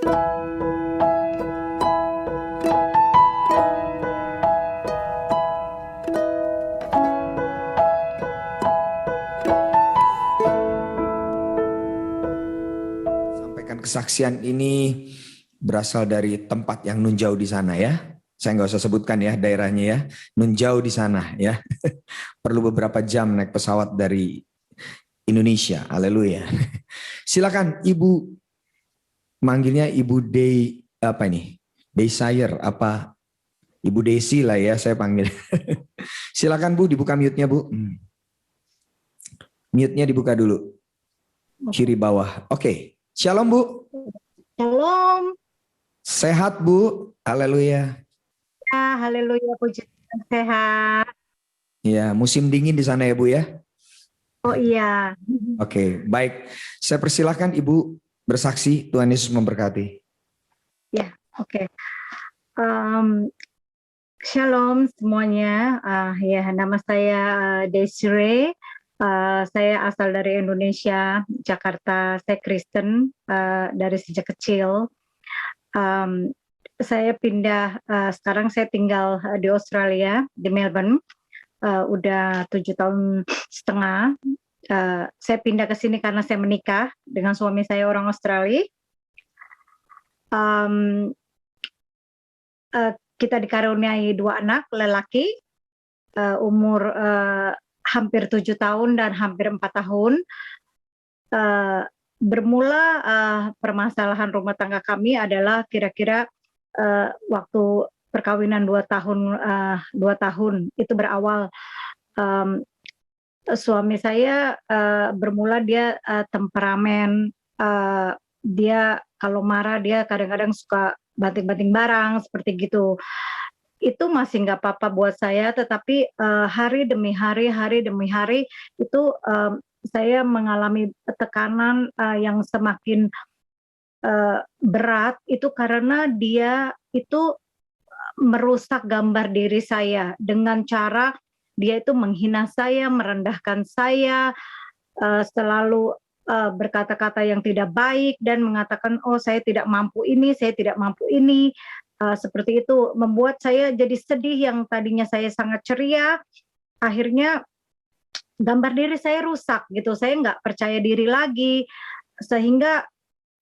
Sampaikan kesaksian ini berasal dari tempat yang nun jauh di sana ya. Saya nggak usah sebutkan ya daerahnya ya. Nun jauh di sana ya. Perlu beberapa jam naik pesawat dari Indonesia. Haleluya. Silakan Ibu, manggilnya Ibu Day apa ini? Desire apa? Ibu Desi lah ya saya panggil. Silakan Bu, dibuka mute-nya Bu. Mute-nya dibuka dulu. Kiri bawah. Oke. Shalom Bu. Shalom. Sehat Bu. Haleluya. Ya, haleluya, puji Tuhan, sehat. Ya, musim dingin di sana ya Bu ya. Oh iya. Oke, baik. Saya persilahkan Ibu bersaksi. Tuhan Yesus memberkati. Ya, oke. Shalom semuanya. Ya, nama saya Desiree. Saya asal dari Indonesia, Jakarta. Saya Kristen dari sejak kecil. Saya pindah, sekarang saya tinggal di Australia, di Melbourne. Udah 7 tahun setengah. Saya pindah ke sini karena saya menikah dengan suami saya orang Australia. Kita dikaruniai 2 anak lelaki, umur hampir 7 tahun dan hampir 4 tahun. Bermula permasalahan rumah tangga kami adalah kira-kira waktu perkawinan 2 tahun itu berawal. Suami saya bermula dia temperamen, dia kalau marah dia kadang-kadang suka banting-banting barang seperti gitu. Itu masih nggak apa-apa buat saya, tetapi hari demi hari itu saya mengalami tekanan yang semakin berat itu karena dia itu merusak gambar diri saya dengan cara dia itu menghina saya, merendahkan saya, selalu berkata-kata yang tidak baik dan mengatakan, oh saya tidak mampu ini, saya tidak mampu ini. Seperti itu membuat saya jadi sedih yang tadinya saya sangat ceria, akhirnya gambar diri saya rusak gitu, saya nggak percaya diri lagi, sehingga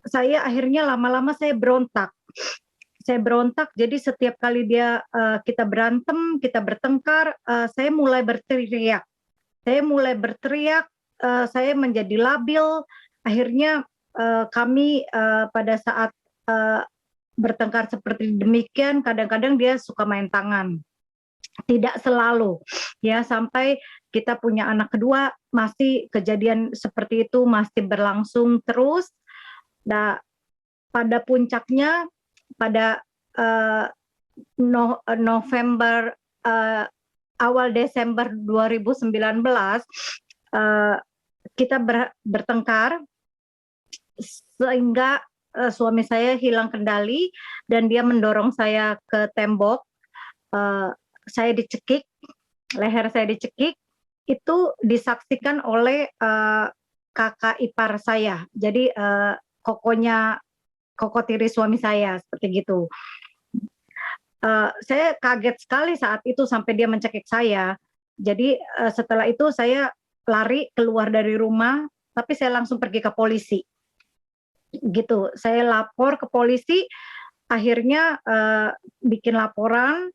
saya akhirnya lama-lama saya berontak. Saya berontak, jadi setiap kali kita berantem, kita bertengkar, saya mulai berteriak. Saya menjadi labil. Akhirnya kami pada saat bertengkar seperti demikian, kadang-kadang dia suka main tangan. Tidak selalu, ya, sampai kita punya anak kedua, masih kejadian seperti itu masih berlangsung terus. Nah, pada puncaknya pada November, awal Desember 2019 kita bertengkar sehingga suami saya hilang kendali dan dia mendorong saya ke tembok. Saya dicekik, leher saya dicekik, itu disaksikan oleh kakak ipar saya. Jadi koko tiri suami saya seperti gitu. Saya kaget sekali saat itu sampai dia mencekik saya. Jadi setelah itu saya lari keluar dari rumah, tapi saya langsung pergi ke polisi. Gitu, saya lapor ke polisi, akhirnya bikin laporan.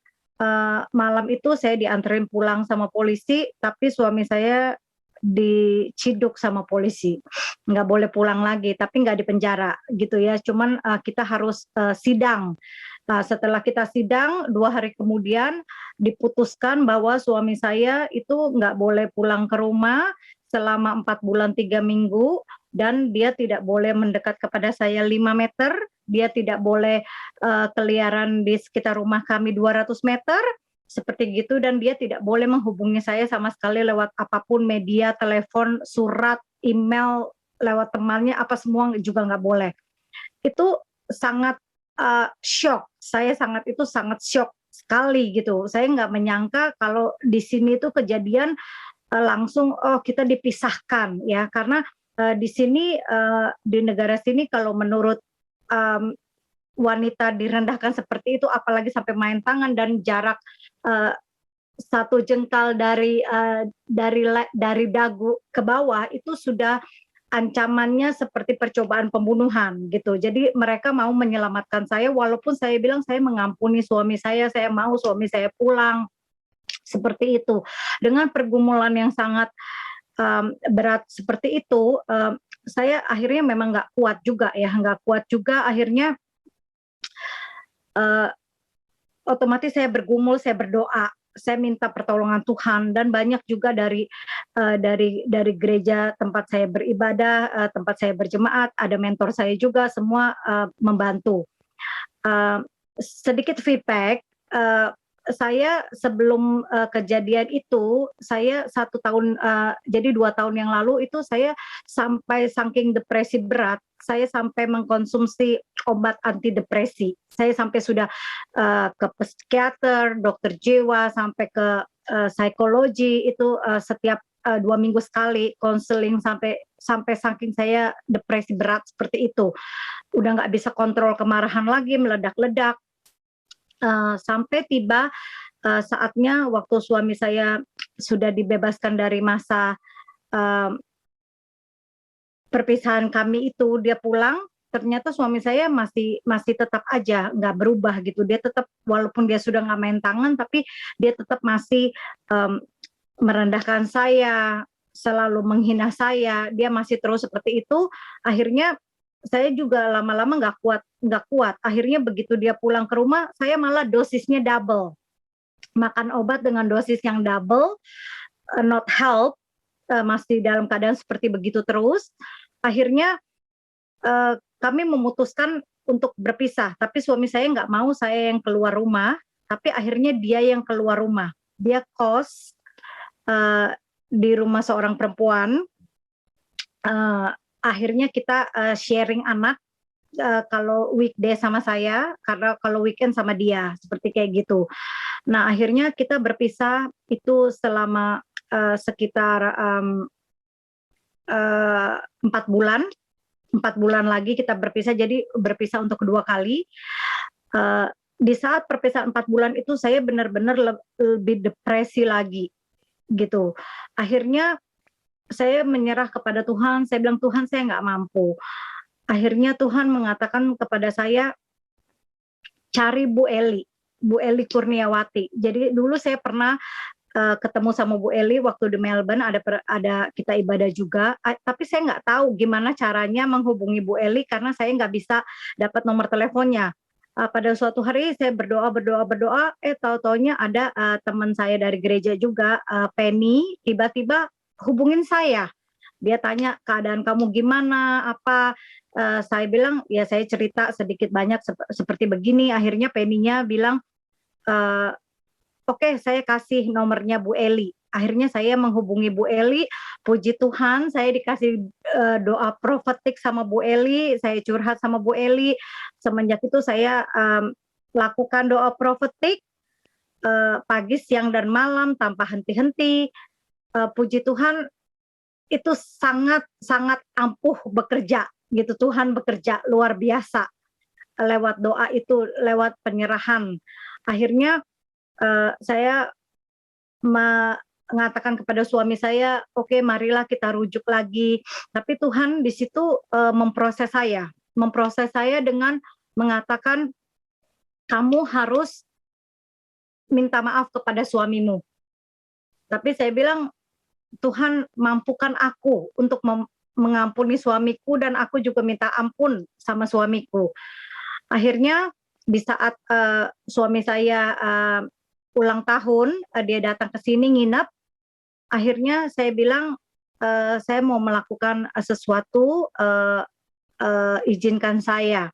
Malam itu saya dianterin pulang sama polisi, tapi suami saya diciduk sama polisi, nggak boleh pulang lagi, tapi nggak dipenjara gitu ya, cuman kita harus sidang. Nah, setelah kita sidang 2 hari kemudian diputuskan bahwa suami saya itu nggak boleh pulang ke rumah selama 4 bulan 3 minggu, dan dia tidak boleh mendekat kepada saya 5 meter, dia tidak boleh keliaran di sekitar rumah kami 200 meter, seperti gitu, dan dia tidak boleh menghubungi saya sama sekali lewat apapun media, telepon, surat, email, lewat temannya, apa semua juga nggak boleh. Itu sangat shock, saya sangat shock sekali gitu. Saya nggak menyangka kalau di sini itu kejadian langsung kita dipisahkan ya, karena di sini di negara sini kalau menurut wanita direndahkan seperti itu, apalagi sampai main tangan dan jarak 1 jengkal dari dagu ke bawah, itu sudah ancamannya seperti percobaan pembunuhan gitu. Jadi mereka mau menyelamatkan saya, walaupun saya bilang saya mengampuni suami saya mau suami saya pulang, seperti itu. Dengan pergumulan yang sangat berat seperti itu, saya akhirnya memang nggak kuat juga, akhirnya otomatis saya bergumul, saya berdoa, saya minta pertolongan Tuhan, dan banyak juga dari gereja tempat saya beribadah, tempat saya berjemaat, ada mentor saya juga, semua membantu. Sedikit feedback, saya sebelum kejadian itu, saya 1 tahun, jadi 2 tahun yang lalu itu saya sampai saking depresi berat, saya sampai mengkonsumsi obat antidepresi. Saya sampai sudah ke psikiater, dokter jiwa, sampai ke psikologi, itu setiap 2 minggu sekali konseling, sampai saking saya depresi berat seperti itu. Udah nggak bisa kontrol kemarahan lagi, meledak-ledak. Sampai tiba saatnya waktu suami saya sudah dibebaskan dari masa perpisahan kami itu, dia pulang, ternyata suami saya masih tetap aja nggak berubah gitu. Dia tetap, walaupun dia sudah nggak main tangan, tapi dia tetap masih merendahkan saya, selalu menghina saya. Dia masih terus seperti itu. Akhirnya saya juga lama-lama nggak kuat. Akhirnya begitu dia pulang ke rumah, saya malah dosisnya double. Makan obat dengan dosis yang double, not help, masih dalam keadaan seperti begitu terus. Akhirnya kami memutuskan untuk berpisah, tapi suami saya nggak mau saya yang keluar rumah, tapi akhirnya dia yang keluar rumah. Dia kos di rumah seorang perempuan. Akhirnya kita sharing anak, kalau weekday sama saya, karena kalau weekend sama dia, seperti kayak gitu. Nah, akhirnya kita berpisah itu selama sekitar 4 bulan. 4 bulan lagi kita berpisah, jadi berpisah untuk kedua kali. Di saat perpisahan 4 bulan itu saya benar-benar lebih depresi lagi gitu. Akhirnya saya menyerah kepada Tuhan, saya bilang, Tuhan, saya nggak mampu. Akhirnya Tuhan mengatakan kepada saya, cari Bu Eli Kurniawati. Jadi dulu saya pernah ketemu sama Bu Eli waktu di Melbourne, ada kita ibadah juga, tapi saya nggak tahu gimana caranya menghubungi Bu Eli karena saya nggak bisa dapat nomor teleponnya. Pada suatu hari saya berdoa, tahu-taunya ada teman saya dari gereja juga, Penny, tiba-tiba hubungin saya. Dia tanya, keadaan kamu gimana, apa. Saya bilang, ya saya cerita sedikit banyak seperti begini. Akhirnya Penny-nya bilang, oke, saya kasih nomornya Bu Eli. Akhirnya saya menghubungi Bu Eli. Puji Tuhan, saya dikasih doa profetik sama Bu Eli. Saya curhat sama Bu Eli. Semenjak itu saya lakukan doa profetik pagi, siang, dan malam tanpa henti-henti. Puji Tuhan, itu sangat ampuh bekerja gitu. Tuhan bekerja luar biasa lewat doa itu, lewat penyerahan. Akhirnya saya mengatakan kepada suami saya, oke, marilah kita rujuk lagi. Tapi Tuhan di situ memproses saya dengan mengatakan, kamu harus minta maaf kepada suamimu. Tapi saya bilang, Tuhan mampukan aku untuk mengampuni suamiku, dan aku juga minta ampun sama suamiku. Akhirnya di saat suami saya ulang tahun, dia datang ke sini nginep. Akhirnya saya bilang, saya mau melakukan sesuatu, izinkan saya.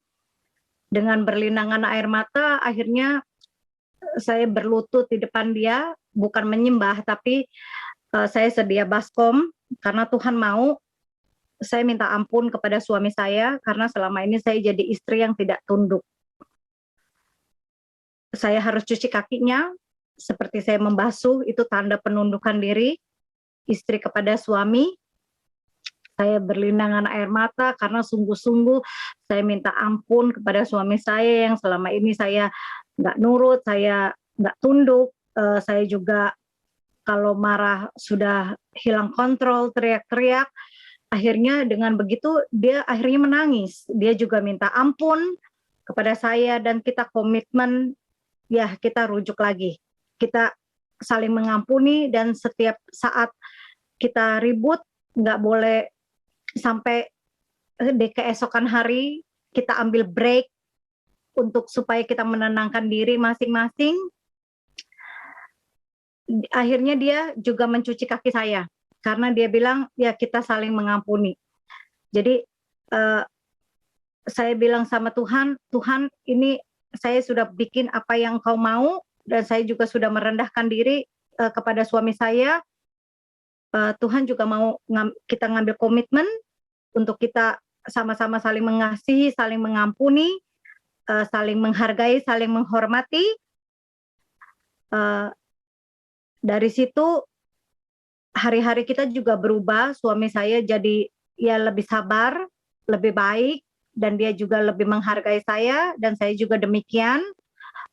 Dengan berlinangan air mata, akhirnya saya berlutut di depan dia, bukan menyembah, tapi saya sedia baskom, karena Tuhan mau saya minta ampun kepada suami saya, karena selama ini saya jadi istri yang tidak tunduk. Saya harus cuci kakinya, seperti saya membasuh, itu tanda penundukan diri istri kepada suami. Saya berlinangan air mata karena sungguh-sungguh saya minta ampun kepada suami saya yang selama ini saya nggak nurut, saya nggak tunduk, saya juga kalau marah sudah hilang kontrol, teriak-teriak. Akhirnya dengan begitu dia akhirnya menangis. Dia juga minta ampun kepada saya dan kita komitmen, ya kita rujuk lagi. Kita saling mengampuni dan setiap saat kita ribut nggak boleh sampai di keesokan hari kita ambil break untuk supaya kita menenangkan diri masing-masing. Akhirnya dia juga mencuci kaki saya karena dia bilang ya kita saling mengampuni. Jadi saya bilang sama Tuhan, Tuhan ini saya sudah bikin apa yang Kau mau dan saya juga sudah merendahkan diri kepada suami saya. Tuhan juga mau kita ngambil komitmen untuk kita sama-sama saling mengasihi, saling mengampuni, saling menghargai, saling menghormati. Dari situ hari-hari kita juga berubah. Suami saya jadi ya lebih sabar, lebih baik, dan dia juga lebih menghargai saya dan saya juga demikian.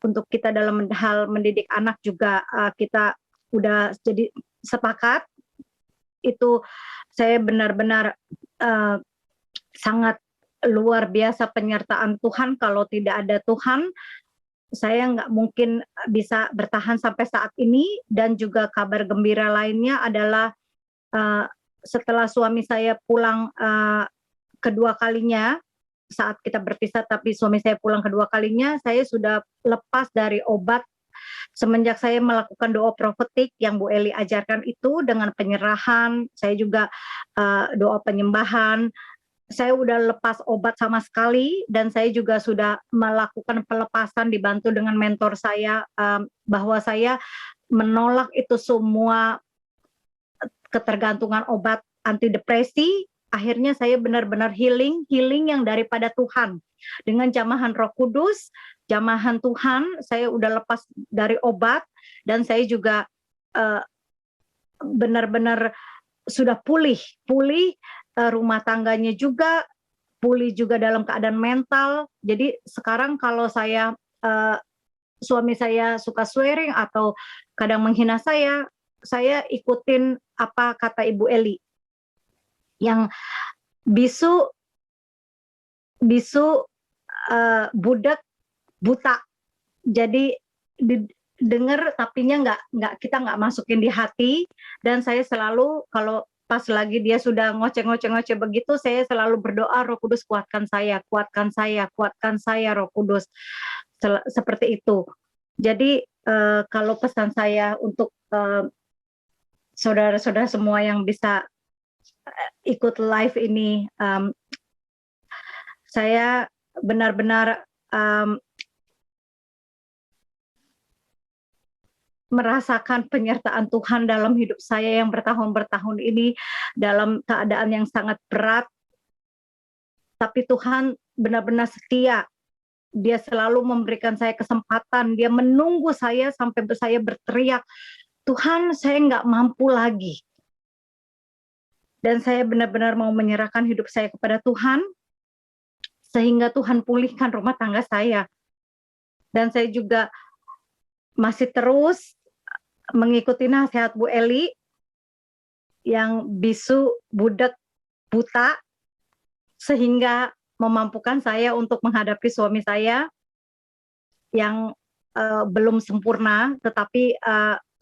Untuk kita dalam hal mendidik anak juga kita udah jadi sepakat. Itu saya benar-benar sangat luar biasa penyertaan Tuhan. Kalau tidak ada Tuhan, saya nggak mungkin bisa bertahan sampai saat ini. Dan juga kabar gembira lainnya adalah setelah suami saya pulang kedua kalinya, saat kita berpisah tapi suami saya pulang kedua kalinya, saya sudah lepas dari obat. Semenjak saya melakukan doa profetik yang Bu Eli ajarkan itu dengan penyerahan, saya juga doa penyembahan, saya udah lepas obat sama sekali dan saya juga sudah melakukan pelepasan dibantu dengan mentor saya, bahwa saya menolak itu semua ketergantungan obat antidepresi. Akhirnya saya benar-benar healing yang daripada Tuhan. Dengan jamahan Roh Kudus, jamahan Tuhan, saya udah lepas dari obat dan saya juga benar-benar sudah pulih, rumah tangganya juga pulih, juga dalam keadaan mental. Jadi sekarang kalau saya suami saya suka swearing atau kadang menghina saya ikutin apa kata Ibu Eli. Yang bisu budak buta. Jadi dengar tapinya kita nggak masukin di hati. Dan saya selalu kalau pas lagi dia sudah ngoceh begitu, saya selalu berdoa, Roh Kudus kuatkan saya, Roh Kudus. Seperti itu. Jadi kalau pesan saya untuk saudara-saudara semua yang bisa ikut live ini, saya benar-benar merasakan penyertaan Tuhan dalam hidup saya yang bertahun-tahun ini dalam keadaan yang sangat berat. Tapi Tuhan benar-benar setia. Dia selalu memberikan saya kesempatan. Dia menunggu saya sampai saya berteriak, Tuhan saya nggak mampu lagi. Dan saya benar-benar mau menyerahkan hidup saya kepada Tuhan, sehingga Tuhan pulihkan rumah tangga saya. Dan saya juga masih terus mengikuti nasihat Bu Eli, yang bisu, budak, buta, sehingga memampukan saya untuk menghadapi suami saya yang belum sempurna, tetapi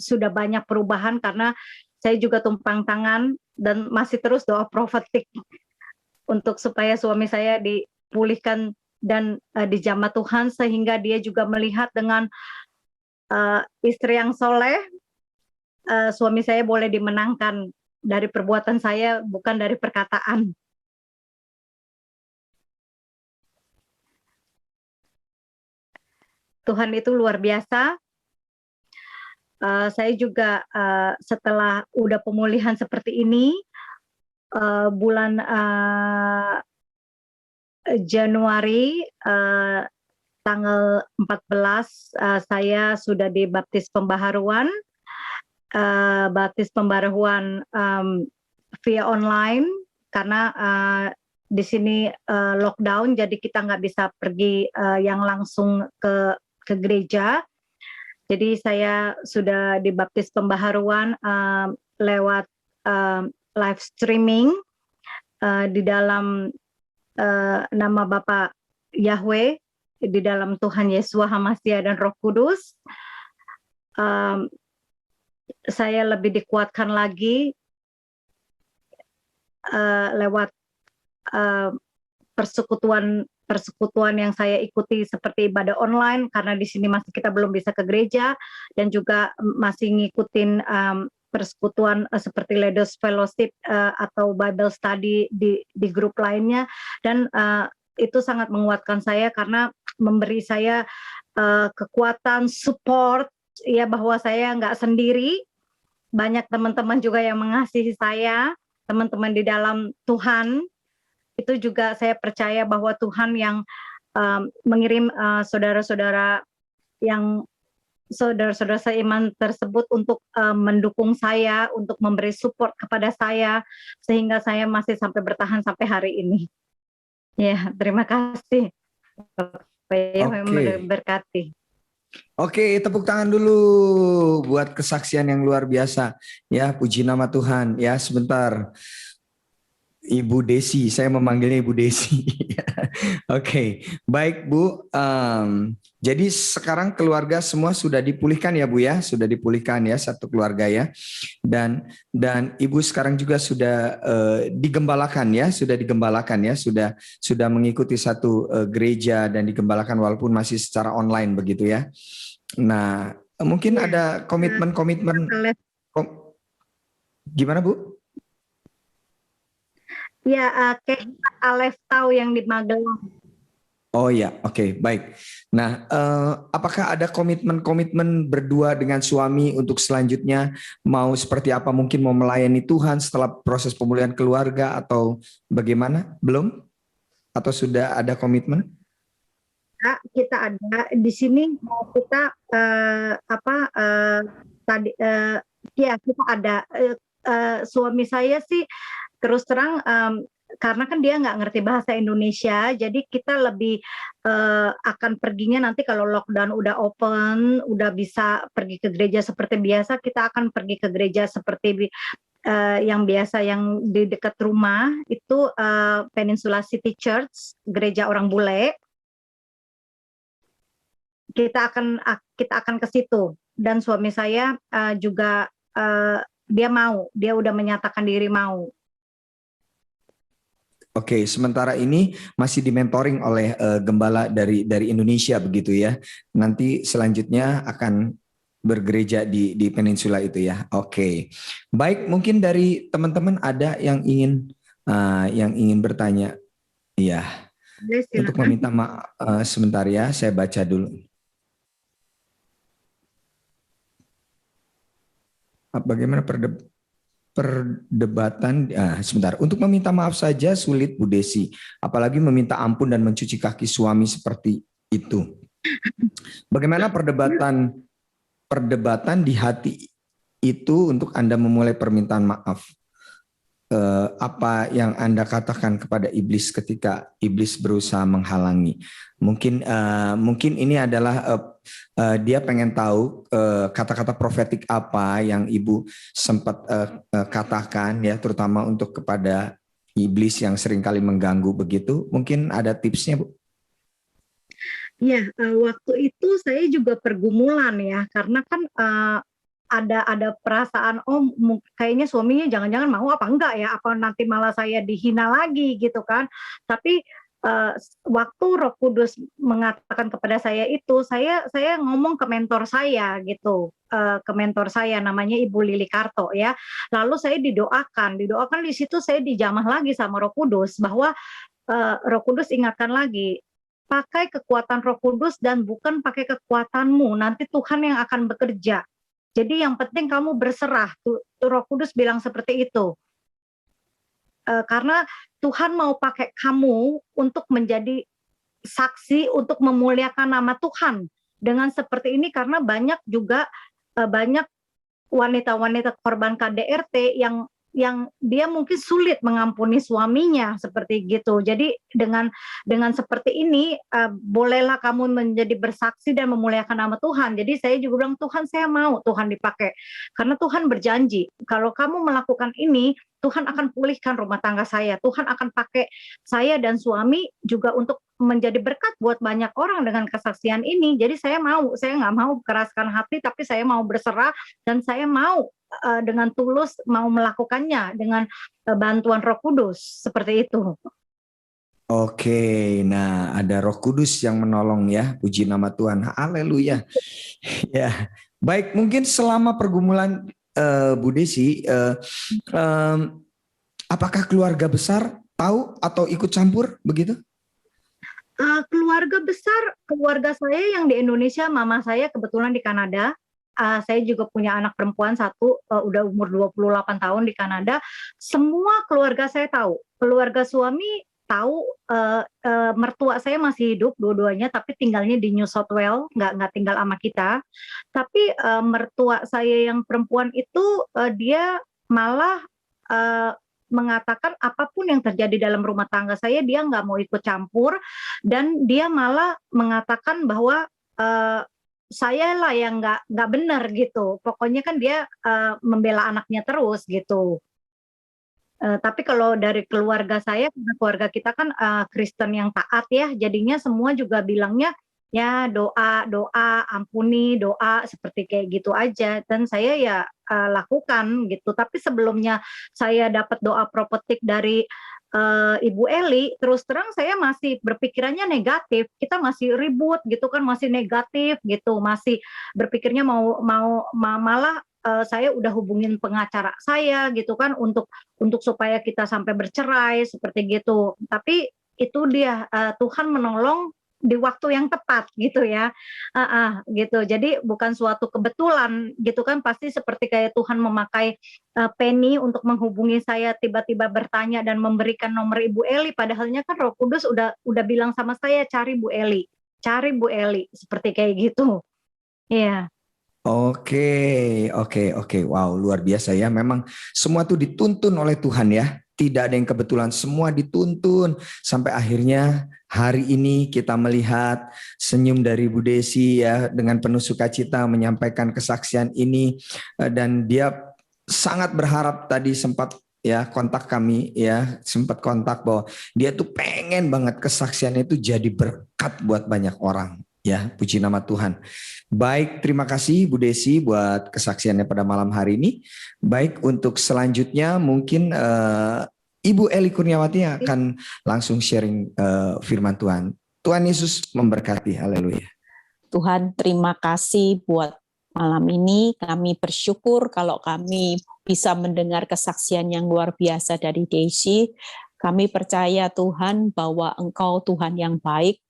sudah banyak perubahan karena saya juga tumpang tangan dan masih terus doa profetik untuk supaya suami saya dipulihkan dan dijamah Tuhan, sehingga dia juga melihat dengan istri yang soleh. Suami saya boleh dimenangkan dari perbuatan saya, bukan dari perkataan. Tuhan itu luar biasa. Saya juga setelah udah pemulihan seperti ini, bulan Januari tanggal 14 saya sudah dibaptis pembaharuan, via online karena di sini lockdown, jadi kita nggak bisa pergi yang langsung ke gereja. Jadi saya sudah dibaptis pembaharuan lewat live streaming di dalam nama Bapa Yahweh, di dalam Tuhan Yesus Hamasiah dan Roh Kudus. Saya lebih dikuatkan lagi lewat persekutuan yang saya ikuti seperti ibadah online, karena di sini masih kita belum bisa ke gereja, dan juga masih ngikutin persekutuan seperti Leaders Fellowship atau Bible Study di grup lainnya, dan itu sangat menguatkan saya karena memberi saya kekuatan, support, ya, bahwa saya nggak sendiri. Banyak teman-teman juga yang mengasihi saya, teman-teman di dalam Tuhan. Itu juga saya percaya bahwa Tuhan yang mengirim saudara-saudara seiman tersebut untuk mendukung saya, untuk memberi support kepada saya, sehingga saya masih sampai bertahan sampai hari ini. Ya, terima kasih. Oke. Berkati. Oke, tepuk tangan dulu buat kesaksian yang luar biasa. Ya, puji nama Tuhan. Ya, sebentar. Ibu Desi, saya memanggilnya Ibu Desi. Oke, baik Bu. Jadi sekarang keluarga semua sudah dipulihkan ya Bu ya, sudah dipulihkan ya satu keluarga ya. Dan Ibu sekarang juga sudah digembalakan ya, sudah mengikuti satu gereja dan digembalakan walaupun masih secara online begitu ya. Nah, mungkin ada komitmen-komitmen. Gimana Bu? Ya, kayak Alef tahu yang di Magelang. Oh ya, oke, baik. Nah, apakah ada komitmen berdua dengan suami untuk selanjutnya mau seperti apa? Mungkin mau melayani Tuhan setelah proses pemulihan keluarga atau bagaimana? Belum? Atau sudah ada komitmen? Kita ada di sini, kita ya kita ada. Suami saya sih terus terang, karena kan dia nggak ngerti bahasa Indonesia, jadi kita lebih akan perginya nanti kalau lockdown udah open, udah bisa pergi ke gereja seperti biasa, kita akan pergi ke gereja seperti yang biasa yang di dekat rumah, itu Peninsula City Church, gereja orang bule. Kita akan ke situ, dan suami saya juga dia udah menyatakan diri mau. Oke, sementara ini masih dimentoring oleh gembala dari Indonesia begitu ya. Nanti selanjutnya akan bergereja di peninsula itu ya. Oke, baik. Mungkin dari teman-teman ada yang ingin bertanya. Iya. Untuk meminta maaf sebentar ya, saya baca dulu. Bagaimana perdebatan, sebentar. Untuk meminta maaf saja sulit Bu Desi, apalagi meminta ampun dan mencuci kaki suami seperti itu. Bagaimana perdebatan di hati itu untuk Anda memulai permintaan maaf? Apa yang Anda katakan kepada iblis ketika iblis berusaha menghalangi? Mungkin ini adalah dia pengen tahu kata-kata profetik apa yang Ibu sempat katakan ya, terutama untuk kepada iblis yang seringkali mengganggu begitu. Mungkin ada tipsnya Bu? Ya, waktu itu saya juga pergumulan ya, karena kan ada perasaan, kayaknya suaminya jangan-jangan mau apa enggak ya, apa nanti malah saya dihina lagi gitu kan. Tapi waktu Roh Kudus mengatakan kepada saya itu, saya ngomong ke mentor saya gitu, ke mentor saya namanya Ibu Lili Karto ya. Lalu saya didoakan di situ, saya dijamah lagi sama Roh Kudus bahwa Roh Kudus ingatkan lagi, pakai kekuatan Roh Kudus dan bukan pakai kekuatanmu, nanti Tuhan yang akan bekerja. Jadi yang penting kamu berserah. Roh Kudus bilang seperti itu. Karena Tuhan mau pakai kamu untuk menjadi saksi, untuk memuliakan nama Tuhan. Dengan seperti ini, karena banyak wanita-wanita korban KDRT yang yang dia mungkin sulit mengampuni suaminya seperti gitu. Jadi dengan seperti ini bolehlah kamu menjadi bersaksi dan memuliakan nama Tuhan. Jadi saya juga bilang, Tuhan, saya mau Tuhan dipakai, karena Tuhan berjanji kalau kamu melakukan ini, Tuhan akan pulihkan rumah tangga saya. Tuhan akan pakai saya dan suami juga untuk menjadi berkat buat banyak orang dengan kesaksian ini. Jadi saya nggak mau keraskan hati, tapi saya mau berserah dan saya mau dengan tulus mau melakukannya dengan bantuan Roh Kudus seperti itu. Oke, nah ada Roh Kudus yang menolong ya, puji nama Tuhan, haleluya. Ya, baik, mungkin selama pergumulan Bu Desi, apakah keluarga besar tahu atau ikut campur begitu? Keluarga saya yang di Indonesia, mama saya kebetulan di Kanada. Saya juga punya anak perempuan satu, udah umur 28 tahun di Kanada. Semua keluarga saya tahu. Keluarga suami tahu, mertua saya masih hidup dua-duanya, tapi tinggalnya di New South Wales, nggak tinggal sama kita. Tapi mertua saya yang perempuan itu dia malah mengatakan apapun yang terjadi dalam rumah tangga saya, dia nggak mau ikut campur, dan dia malah mengatakan bahwa saya lah yang nggak benar gitu. Pokoknya kan dia membela anaknya terus gitu. Tapi kalau dari keluarga saya, karena keluarga kita kan Kristen yang taat ya, jadinya semua juga bilangnya ya doa, doa, ampuni, doa, seperti kayak gitu aja. Dan saya ya lakukan gitu. Tapi sebelumnya saya dapat doa profetik dari Ibu Eli, terus terang saya masih berpikirannya negatif. Kita masih ribut gitu kan, masih negatif gitu, masih berpikirnya malah saya udah hubungin pengacara saya gitu kan untuk supaya kita sampai bercerai seperti gitu. Tapi itu dia Tuhan menolong di waktu yang tepat gitu ya, gitu. Jadi bukan suatu kebetulan gitu kan, pasti seperti kayak Tuhan memakai Penny untuk menghubungi saya, tiba-tiba bertanya dan memberikan nomor Ibu Eli, padahalnya kan Roh Kudus udah bilang sama saya, cari Bu Eli, seperti kayak gitu. Iya. Oke. Wow, luar biasa ya. Memang semua tuh dituntun oleh Tuhan ya. Tidak ada yang kebetulan, semua dituntun. Sampai akhirnya hari ini kita melihat senyum dari Bu Desi ya, dengan penuh sukacita menyampaikan kesaksian ini. Dan dia sangat berharap, tadi sempat ya kontak kami ya, sempat kontak bahwa dia tuh pengen banget kesaksiannya itu jadi berkat buat banyak orang. Ya, puji nama Tuhan. Baik, terima kasih Bu Desi buat kesaksiannya pada malam hari ini. Baik, untuk selanjutnya mungkin Ibu Eli Kurniawati yang akan langsung sharing firman Tuhan. Tuhan Yesus memberkati, haleluya. Tuhan, terima kasih buat malam ini. Kami bersyukur kalau kami bisa mendengar kesaksian yang luar biasa dari Desi. Kami percaya Tuhan bahwa Engkau Tuhan yang baik,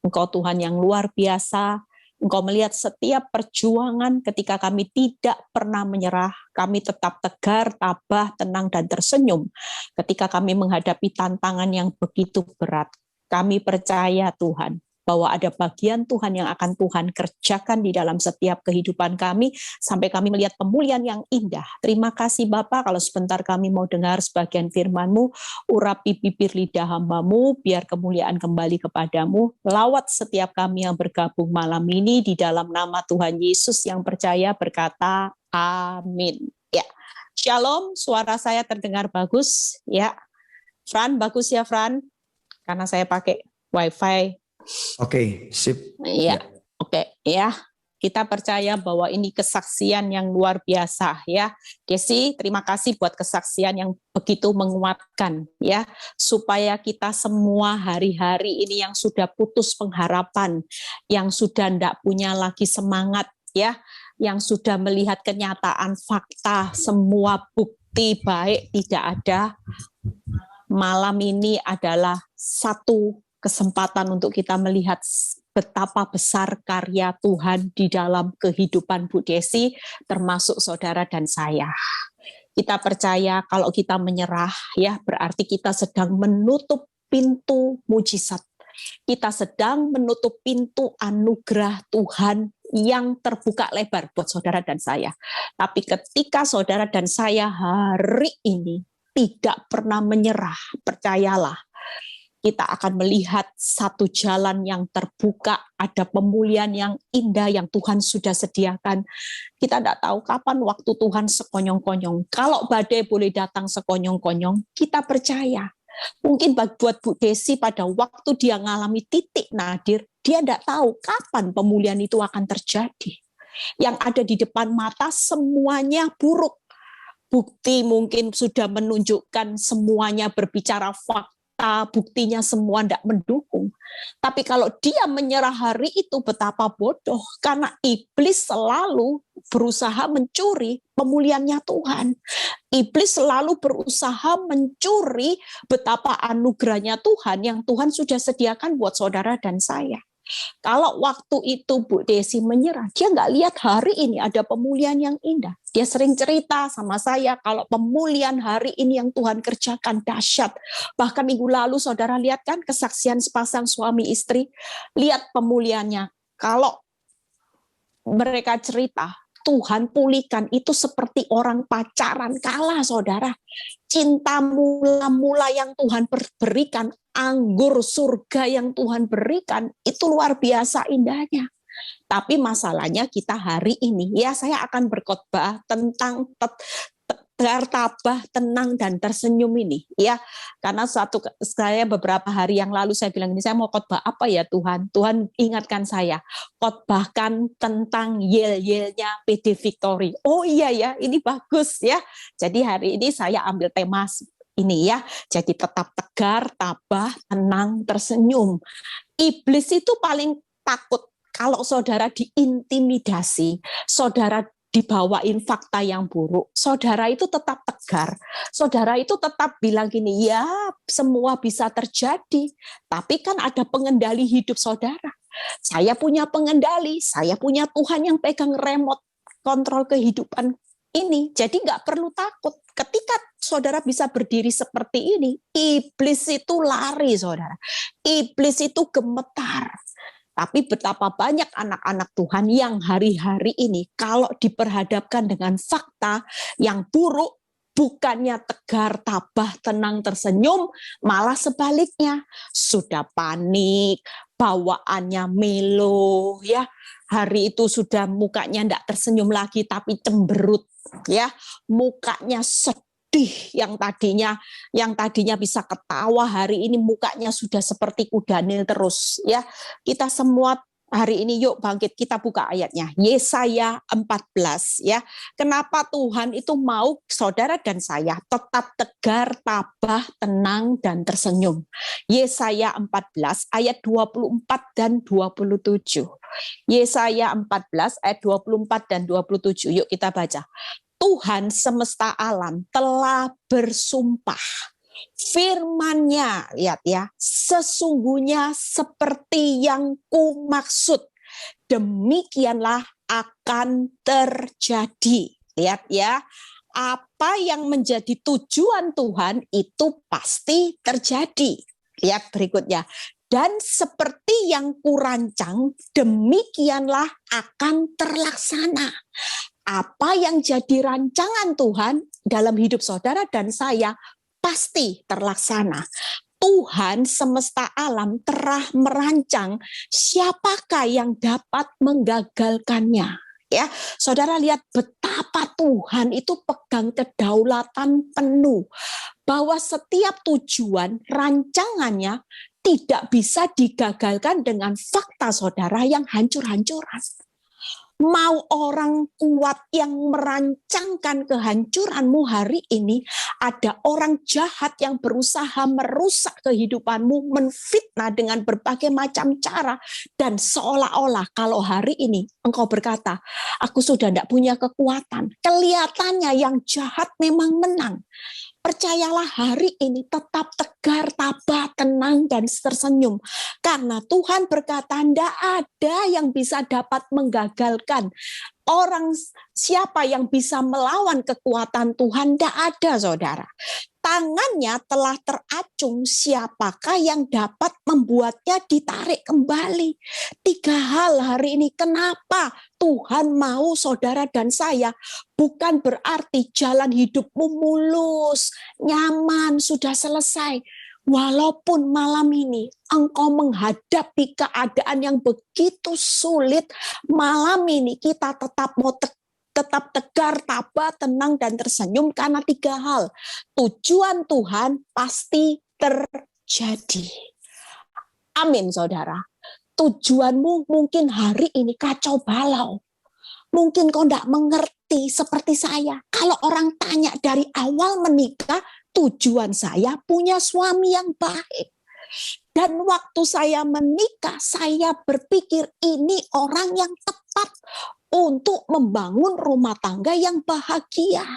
Engkau Tuhan yang luar biasa. Engkau melihat setiap perjuangan ketika kami tidak pernah menyerah. Kami tetap tegar, tabah, tenang, dan tersenyum. Ketika kami menghadapi tantangan yang begitu berat, kami percaya Tuhan bahwa ada bagian Tuhan yang akan Tuhan kerjakan di dalam setiap kehidupan kami, sampai kami melihat pemulihan yang indah. Terima kasih Bapak, kalau sebentar kami mau dengar sebagian firman-Mu, urapi bibir lidah hamba-Mu, biar kemuliaan kembali kepadamu. Lawat setiap kami yang bergabung malam ini, di dalam nama Tuhan Yesus yang percaya berkata, amin. Ya, Shalom, suara saya terdengar bagus, ya. Fran, bagus ya Fran? Karena saya pakai wifi. Oke, sip. Iya, oke, ya. Kita percaya bahwa ini kesaksian yang luar biasa ya. Desi, terima kasih buat kesaksian yang begitu menguatkan ya, supaya kita semua hari-hari ini yang sudah putus pengharapan, yang sudah tidak punya lagi semangat ya, yang sudah melihat kenyataan fakta, semua bukti baik tidak ada. Malam ini adalah satu kesempatan untuk kita melihat betapa besar karya Tuhan di dalam kehidupan Bu Desi, termasuk saudara dan saya. Kita percaya kalau kita menyerah, ya berarti kita sedang menutup pintu mujizat. Kita sedang menutup pintu anugerah Tuhan yang terbuka lebar buat saudara dan saya. Tapi ketika saudara dan saya hari ini tidak pernah menyerah, percayalah, kita akan melihat satu jalan yang terbuka, ada pemulihan yang indah yang Tuhan sudah sediakan. Kita tidak tahu kapan waktu Tuhan sekonyong-konyong. Kalau badai boleh datang sekonyong-konyong, kita percaya. Mungkin buat Bu Desi pada waktu dia mengalami titik nadir, dia tidak tahu kapan pemulihan itu akan terjadi. Yang ada di depan mata semuanya buruk. Bukti mungkin sudah menunjukkan semuanya berbicara fakta, buktinya semua tidak mendukung. Tapi kalau dia menyerah hari itu betapa bodoh, karena iblis selalu berusaha mencuri pemulihannya Tuhan. Iblis selalu berusaha mencuri betapa anugerahnya Tuhan yang Tuhan sudah sediakan buat saudara dan saya. Kalau waktu itu Bu Desi menyerah, dia nggak lihat hari ini ada pemulihan yang indah. Dia sering cerita sama saya kalau pemulihan hari ini yang Tuhan kerjakan dahsyat. Bahkan minggu lalu saudara lihat kan kesaksian sepasang suami istri, lihat pemulihannya. Kalau mereka cerita, Tuhan pulihkan itu seperti orang pacaran kalah saudara. Cinta mula-mula yang Tuhan berikan, anggur surga yang Tuhan berikan, itu luar biasa indahnya. Tapi masalahnya kita hari ini, ya saya akan berkhotbah tentang tabah, tenang, dan tersenyum ini. Ya, karena saya beberapa hari yang lalu saya bilang ini, saya mau khotbah apa ya Tuhan? Tuhan ingatkan saya, khotbahkan tentang yel-yelnya PD Victory. Oh iya ya, ini bagus ya. Jadi hari ini saya ambil tema ini ya, jadi tetap tegar, tabah, tenang, tersenyum. Iblis itu paling takut kalau saudara diintimidasi, saudara dibawain fakta yang buruk, saudara itu tetap tegar, saudara itu tetap bilang gini, ya semua bisa terjadi, tapi kan ada pengendali hidup saudara. Saya punya pengendali, saya punya Tuhan yang pegang remote kontrol kehidupan ini, jadi nggak perlu takut. Ketika saudara bisa berdiri seperti ini, iblis itu lari saudara, iblis itu gemetar. Tapi betapa banyak anak-anak Tuhan yang hari-hari ini kalau diperhadapkan dengan fakta yang buruk, bukannya tegar, tabah, tenang, tersenyum, malah sebaliknya. Sudah panik, bawaannya melo, ya. Hari itu sudah mukanya tidak tersenyum lagi, tapi cemberut, ya. Mukanya sedih. Yang tadinya bisa ketawa, hari ini mukanya sudah seperti kuda Nil terus ya. Kita semua hari ini yuk bangkit, kita buka ayatnya Yesaya 14 ya. Kenapa Tuhan itu mau saudara dan saya tetap tegar, tabah, tenang, dan tersenyum? Yesaya 14 ayat 24 dan 27. Yesaya 14 ayat 24 dan 27. Yuk kita baca. Tuhan semesta alam telah bersumpah, firman-Nya, lihat ya, sesungguhnya seperti yang kumaksud, demikianlah akan terjadi. Lihat ya, apa yang menjadi tujuan Tuhan itu pasti terjadi. Lihat berikutnya. Dan seperti yang kurancang, demikianlah akan terlaksana. Apa yang jadi rancangan Tuhan dalam hidup saudara dan saya pasti terlaksana. Tuhan semesta alam telah merancang siapakah yang dapat menggagalkannya. Ya, saudara lihat betapa Tuhan itu pegang kedaulatan penuh. Bahwa setiap tujuan rancangannya tidak bisa digagalkan dengan fakta saudara yang hancur-hancuran. Mau orang kuat yang merancangkan kehancuranmu hari ini, ada orang jahat yang berusaha merusak kehidupanmu, menfitnah dengan berbagai macam cara, dan seolah-olah kalau hari ini engkau berkata, aku sudah tidak punya kekuatan, kelihatannya yang jahat memang menang. Percayalah hari ini tetap tegar, tabah, tenang, dan tersenyum. Karena Tuhan berkata, tidak ada yang bisa dapat menggagalkan Orang siapa yang bisa melawan kekuatan Tuhan? Tidak ada, saudara. Tangannya telah teracung, siapakah yang dapat membuatnya ditarik kembali? 3 hal hari ini. Kenapa Tuhan mau saudara dan saya? Bukan berarti jalan hidupmu mulus, nyaman, sudah selesai. Walaupun malam ini engkau menghadapi keadaan yang begitu sulit, malam ini kita tetap tegar, tabah, tenang, dan tersenyum karena 3 hal. Tujuan Tuhan pasti terjadi. Amin, saudara. Tujuanmu mungkin hari ini kacau balau. Mungkin kau tidak mengerti seperti saya. Kalau orang tanya dari awal menikah, tujuan saya punya suami yang baik. Dan waktu saya menikah, saya berpikir ini orang yang tepat untuk membangun rumah tangga yang bahagia.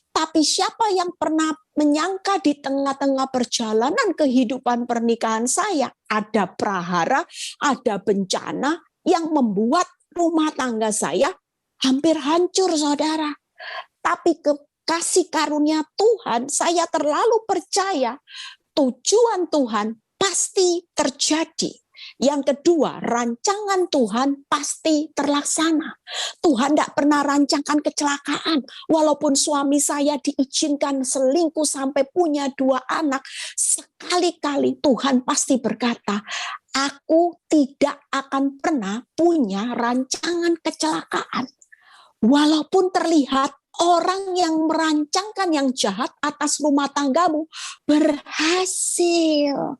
Tapi siapa yang pernah menyangka di tengah-tengah perjalanan kehidupan pernikahan saya, ada prahara, ada bencana yang membuat rumah tangga saya hampir hancur, saudara. Tapi kasih karunia Tuhan, saya terlalu percaya tujuan Tuhan pasti terjadi. Yang kedua, rancangan Tuhan pasti terlaksana. Tuhan tidak pernah rancangkan kecelakaan. Walaupun suami saya diizinkan selingkuh sampai punya 2 anak, sekali-kali Tuhan pasti berkata, aku tidak akan pernah punya rancangan kecelakaan. Walaupun terlihat orang yang merancangkan yang jahat atas rumah tanggamu berhasil.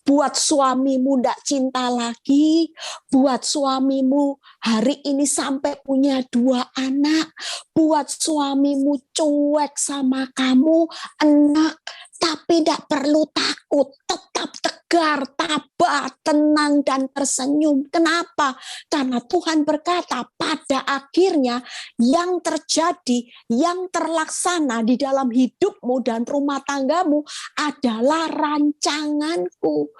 Buat suamimu tidak cinta lagi, buat suamimu hari ini sampai punya 2 anak, buat suamimu cuek sama kamu, enak, tapi tidak perlu takut, tetap tegar, tabah, tenang, dan tersenyum. Kenapa? Karena Tuhan berkata pada akhirnya yang terjadi, yang terlaksana di dalam hidupmu dan rumah tanggamu adalah rancanganku.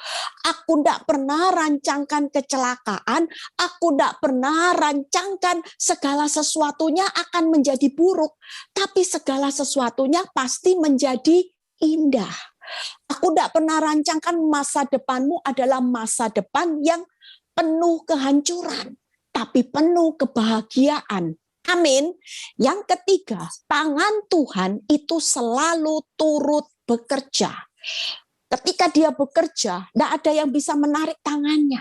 Aku tidak pernah rancangkan kecelakaan, aku tidak pernah rancangkan segala sesuatunya akan menjadi buruk, tapi segala sesuatunya pasti menjadi indah. Aku tidak pernah rancangkan masa depanmu adalah masa depan yang penuh kehancuran, tapi penuh kebahagiaan. Amin. Yang ketiga, tangan Tuhan itu selalu turut bekerja. Ketika dia bekerja, tidak ada yang bisa menarik tangannya.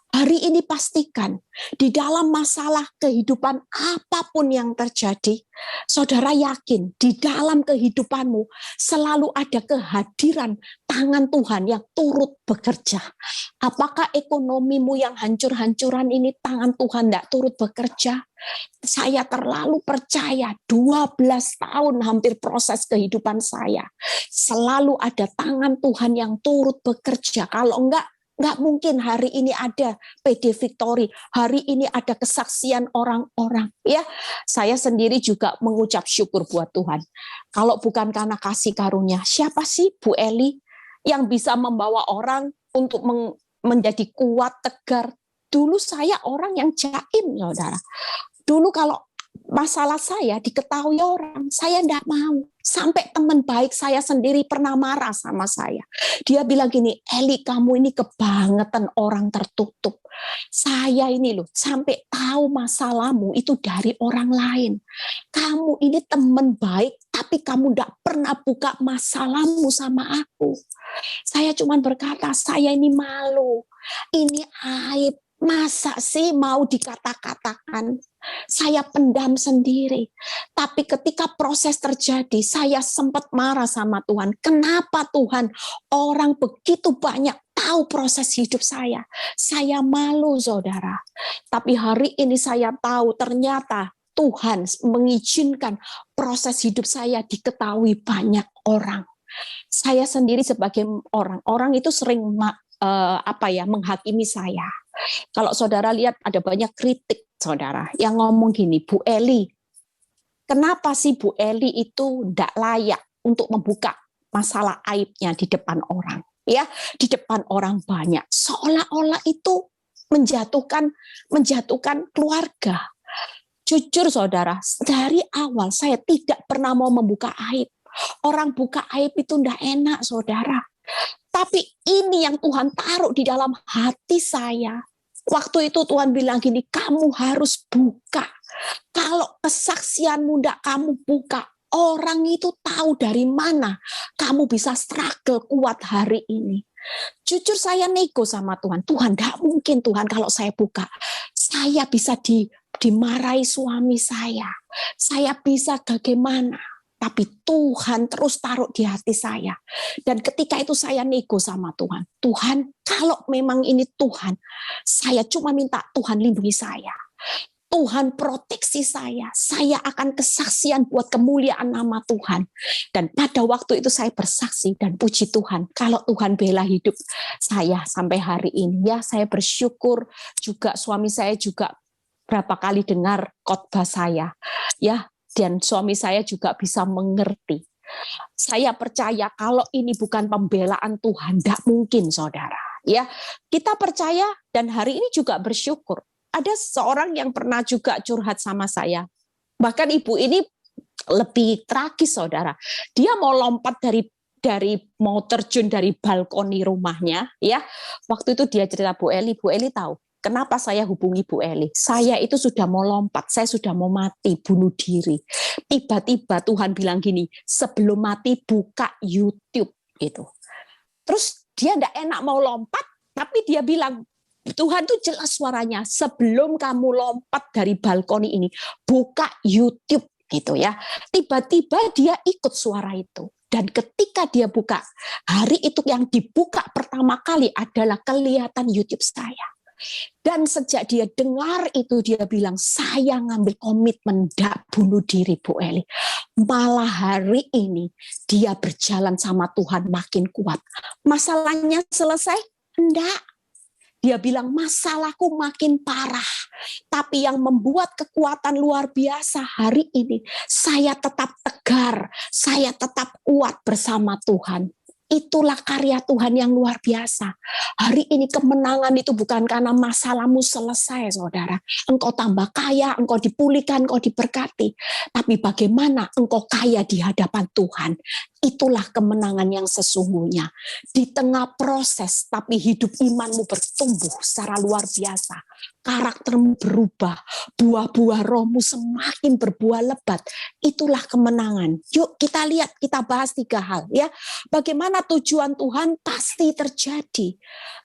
Hari ini pastikan, di dalam masalah kehidupan apapun yang terjadi, saudara yakin di dalam kehidupanmu selalu ada kehadiran tangan Tuhan yang turut bekerja. Apakah ekonomimu yang hancur-hancuran ini tangan Tuhan tidak turut bekerja? Saya terlalu percaya 12 tahun hampir proses kehidupan saya. Selalu ada tangan Tuhan yang turut bekerja. Kalau enggak mungkin hari ini ada PD Victory, hari ini ada kesaksian orang-orang. Ya, saya sendiri juga mengucap syukur buat Tuhan. Kalau bukan karena kasih karunia, siapa sih Bu Eli yang bisa membawa orang untuk menjadi kuat, tegar? Dulu saya orang yang jaim, saudara. Dulu kalau masalah saya diketahui orang, saya tidak mau. Sampai teman baik saya sendiri pernah marah sama saya. Dia bilang gini, Eli kamu ini kebangetan orang tertutup. Saya ini loh, sampai tahu masalahmu itu dari orang lain. Kamu ini teman baik, tapi kamu tidak pernah buka masalahmu sama aku. Saya cuma berkata, saya ini malu. Ini aib. Masa sih mau dikata-katakan? Saya pendam sendiri. Tapi ketika proses terjadi, saya sempat marah sama Tuhan. Kenapa Tuhan? Orang begitu banyak tahu proses hidup saya. Saya malu, saudara. Tapi hari ini saya tahu ternyata Tuhan mengizinkan proses hidup saya diketahui banyak orang. Saya sendiri sebagai orang itu sering menghakimi saya. Kalau saudara lihat ada banyak kritik saudara yang ngomong gini, Bu Eli, kenapa sih Bu Eli itu tidak layak untuk membuka masalah aibnya di depan orang, ya, di depan orang banyak, seolah-olah itu menjatuhkan keluarga. Jujur saudara, dari awal saya tidak pernah mau membuka aib. Orang buka aib itu tidak enak saudara. Tapi ini yang Tuhan taruh di dalam hati saya. Waktu itu Tuhan bilang gini, kamu harus buka. Kalau kesaksianmu tidak kamu buka, orang itu tahu dari mana kamu bisa struggle kuat hari ini. Jujur saya nego sama Tuhan. Tuhan, tidak mungkin Tuhan kalau saya buka. Saya bisa dimarahi suami saya. Saya bisa bagaimana? Tapi Tuhan terus taruh di hati saya. Dan ketika itu saya nego sama Tuhan. Tuhan, kalau memang ini Tuhan, saya cuma minta Tuhan lindungi saya. Tuhan proteksi saya. Saya akan kesaksian buat kemuliaan nama Tuhan. Dan pada waktu itu saya bersaksi dan puji Tuhan. Kalau Tuhan bela hidup saya sampai hari ini. Ya, saya bersyukur juga suami saya juga berapa kali dengar khotbah saya. Ya, dan suami saya juga bisa mengerti. Saya percaya kalau ini bukan pembelaan Tuhan, tidak mungkin saudara. Ya, kita percaya dan hari ini juga bersyukur. Ada seorang yang pernah juga curhat sama saya. Bahkan ibu ini lebih tragis saudara. Dia mau lompat dari mau terjun dari balkoni rumahnya. Ya, waktu itu dia cerita Bu Eli tahu. Kenapa saya hubungi Bu Eli? Saya itu sudah mau lompat, saya sudah mau mati, bunuh diri. Tiba-tiba Tuhan bilang gini, sebelum mati buka YouTube gitu. Terus dia tidak enak mau lompat, tapi dia bilang, Tuhan tuh jelas suaranya, sebelum kamu lompat dari balkoni ini, buka YouTube gitu ya. Tiba-tiba dia ikut suara itu. Dan ketika dia buka, hari itu yang dibuka pertama kali adalah kelihatan YouTube saya. Dan sejak dia dengar itu, dia bilang, saya ngambil komitmen tidak bunuh diri Bu Eli. Malah hari ini dia berjalan sama Tuhan makin kuat. Masalahnya selesai? Enggak. Dia bilang, masalahku makin parah. Tapi yang membuat kekuatan luar biasa hari ini, saya tetap tegar, saya tetap kuat bersama Tuhan. Itulah karya Tuhan yang luar biasa. Hari ini kemenangan itu bukan karena masalahmu selesai, saudara. Engkau tambah kaya, engkau dipulihkan, engkau diberkati. Tapi bagaimana engkau kaya di hadapan Tuhan. Itulah kemenangan yang sesungguhnya. Di tengah proses, tapi hidup imanmu bertumbuh secara luar biasa. Karaktermu berubah, buah-buah rohmu semakin berbuah lebat. Itulah kemenangan. Yuk kita lihat, kita bahas 3 hal ya. Bagaimana tujuan Tuhan pasti terjadi.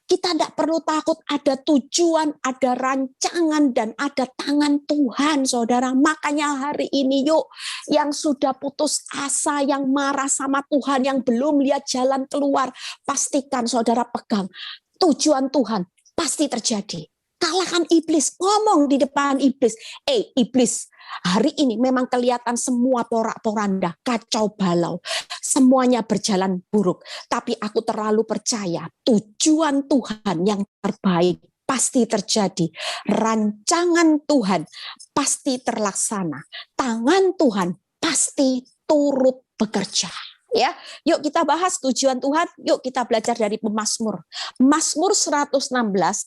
Kita tidak perlu takut, ada tujuan, ada rancangan, dan ada tangan Tuhan, saudara. Makanya hari ini yuk, yang sudah putus asa, yang marah sama Tuhan, yang belum lihat jalan keluar, pastikan saudara pegang. Tujuan Tuhan pasti terjadi. Kalahkan iblis, ngomong di depan iblis. Iblis, hari ini memang kelihatan semua porak-poranda, kacau balau. Semuanya berjalan buruk. Tapi aku terlalu percaya tujuan Tuhan yang terbaik pasti terjadi. Rancangan Tuhan pasti terlaksana. Tangan Tuhan pasti turut bekerja. Ya, yuk kita bahas tujuan Tuhan. Yuk kita belajar dari Pemazmur. Mazmur 116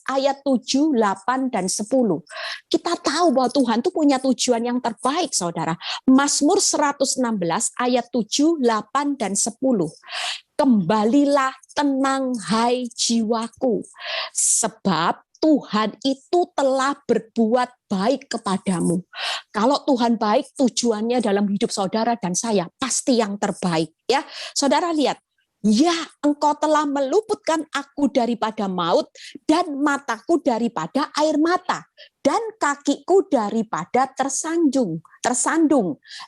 ayat 7, 8 dan 10. Kita tahu bahwa Tuhan itu punya tujuan yang terbaik, saudara. Mazmur 116 ayat 7, 8 dan 10. Kembalilah tenang hai jiwaku, sebab Tuhan itu telah berbuat baik kepadamu. Kalau Tuhan baik, tujuannya dalam hidup saudara dan saya pasti yang terbaik. Ya, saudara lihat. Ya, engkau telah meluputkan aku daripada maut dan mataku daripada air mata dan kakiku daripada tersandung.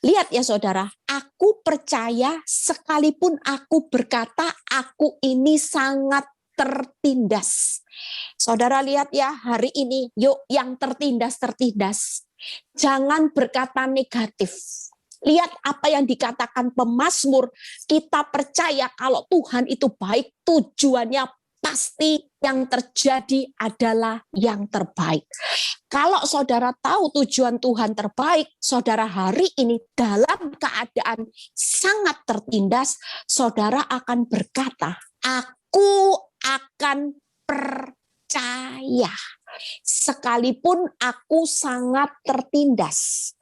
Lihat ya saudara, aku percaya sekalipun aku berkata aku ini sangat tertindas. Saudara lihat ya, hari ini yuk yang tertindas. Jangan berkata negatif. Lihat apa yang dikatakan pemazmur. Kita percaya kalau Tuhan itu baik, tujuannya pasti yang terjadi adalah yang terbaik. Kalau saudara tahu tujuan Tuhan terbaik, saudara hari ini dalam keadaan sangat tertindas, saudara akan berkata, aku akan percaya. sekalipun aku sangat tertindas.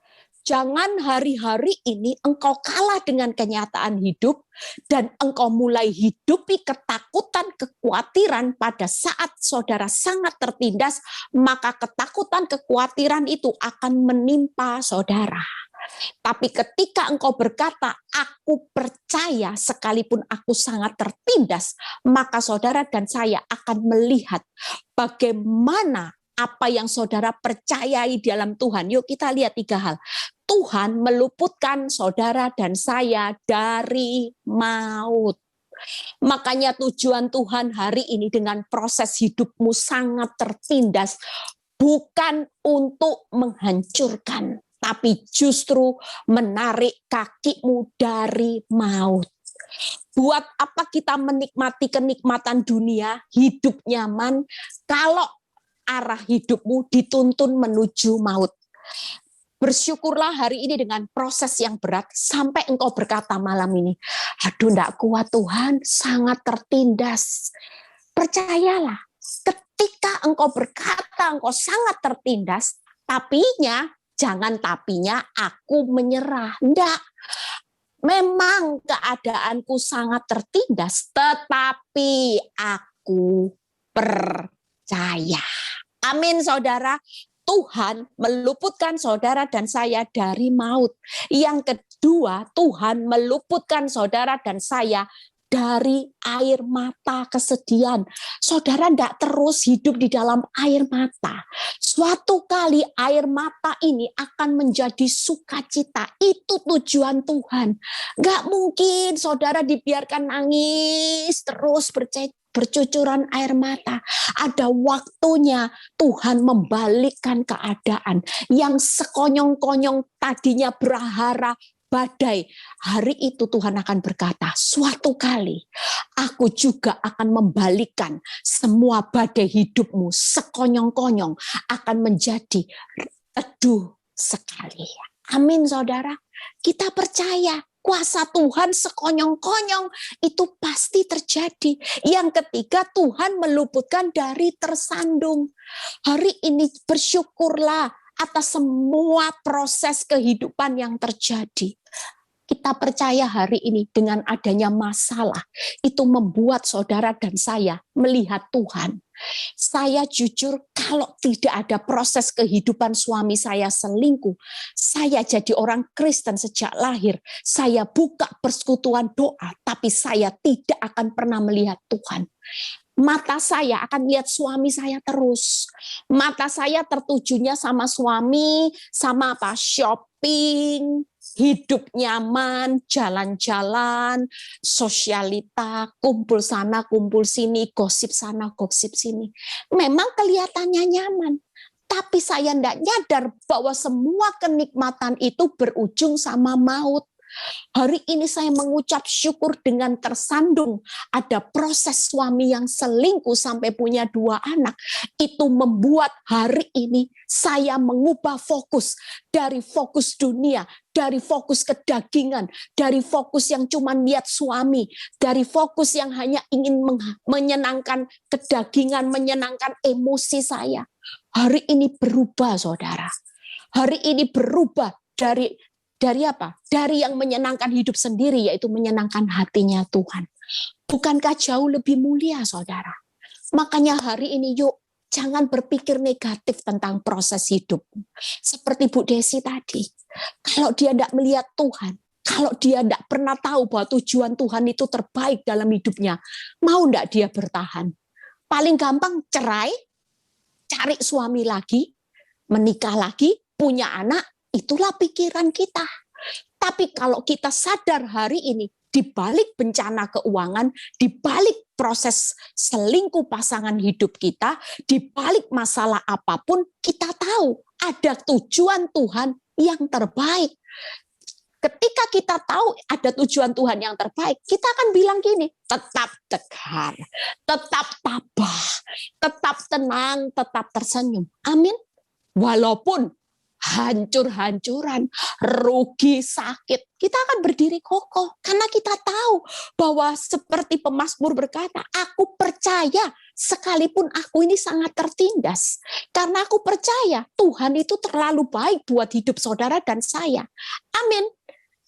Jangan hari-hari ini engkau kalah dengan kenyataan hidup dan engkau mulai hidupi ketakutan, kekhawatiran pada saat saudara sangat tertindas, maka ketakutan, kekhawatiran itu akan menimpa saudara. Tapi ketika engkau berkata, aku percaya sekalipun aku sangat tertindas, maka saudara dan saya akan melihat bagaimana apa yang saudara percayai dalam Tuhan. Yuk kita lihat 3 hal. Tuhan meluputkan saudara dan saya dari maut. Makanya tujuan Tuhan hari ini dengan proses hidupmu sangat tertindas, bukan untuk menghancurkan, tapi justru menarik kakimu dari maut. Buat apa kita menikmati kenikmatan dunia, hidup nyaman, kalau arah hidupmu dituntun menuju maut? Bersyukurlah hari ini dengan proses yang berat sampai engkau berkata malam ini, aduh enggak kuat Tuhan, sangat tertindas. Percayalah, ketika engkau berkata engkau sangat tertindas, jangan tapinya aku menyerah. Enggak, memang keadaanku sangat tertindas, tetapi aku percaya. Amin saudara. Tuhan meluputkan saudara dan saya dari maut. Yang kedua, Tuhan meluputkan saudara dan saya dari air mata kesedihan. Saudara tidak terus hidup di dalam air mata. Suatu kali air mata ini akan menjadi sukacita. Itu tujuan Tuhan. Nggak mungkin saudara dibiarkan nangis terus bercucuran air mata. Ada waktunya Tuhan membalikkan keadaan yang sekonyong-konyong tadinya berhara badai. Hari itu Tuhan akan berkata, suatu kali aku juga akan membalikkan semua badai hidupmu sekonyong-konyong akan menjadi teduh sekali. Amin saudara. Kita percaya kuasa Tuhan sekonyong-konyong itu pasti terjadi. Yang ketiga, Tuhan meluputkan dari tersandung. Hari ini bersyukurlah atas semua proses kehidupan yang terjadi. Kita percaya hari ini dengan adanya masalah, itu membuat saudara dan saya melihat Tuhan. Saya jujur, kalau tidak ada proses kehidupan suami saya selingkuh, saya jadi orang Kristen sejak lahir, saya buka persekutuan doa, tapi saya tidak akan pernah melihat Tuhan. Mata saya akan lihat suami saya terus. Mata saya tertujunya sama suami, sama apa? Shopping, hidup nyaman, jalan-jalan, sosialita, kumpul sana, kumpul sini, gosip sana, gosip sini. Memang kelihatannya nyaman, tapi saya tidak nyadar bahwa semua kenikmatan itu berujung sama maut. Hari ini saya mengucap syukur dengan tersandung. Ada proses suami yang selingkuh sampai punya 2 anak. Itu membuat hari ini saya mengubah fokus dari fokus dunia, dari fokus kedagingan, dari fokus yang cuma lihat suami, dari fokus yang hanya ingin menyenangkan kedagingan, menyenangkan emosi saya. Hari ini berubah saudara. Hari ini berubah dari apa? Dari yang menyenangkan hidup sendiri, yaitu menyenangkan hatinya Tuhan. Bukankah jauh lebih mulia, saudara? Makanya hari ini yuk, jangan berpikir negatif tentang proses hidup. Seperti Bu Desi tadi, kalau dia tidak melihat Tuhan, kalau dia tidak pernah tahu bahwa tujuan Tuhan itu terbaik dalam hidupnya, mau tidak dia bertahan? Paling gampang cerai, cari suami lagi, menikah lagi, punya anak, itulah pikiran kita. Tapi kalau kita sadar hari ini, di balik bencana keuangan, di balik proses selingkuh pasangan hidup kita, di balik masalah apapun, kita tahu ada tujuan Tuhan yang terbaik. Ketika kita tahu ada tujuan Tuhan yang terbaik, kita akan bilang gini, tetap tegar, tetap tabah, tetap tenang, tetap tersenyum. Amin. Walaupun hancur-hancuran, rugi, sakit, kita akan berdiri kokoh karena kita tahu bahwa seperti pemazmur berkata, aku percaya sekalipun aku ini sangat tertindas, karena aku percaya Tuhan itu terlalu baik buat hidup saudara dan saya. Amin.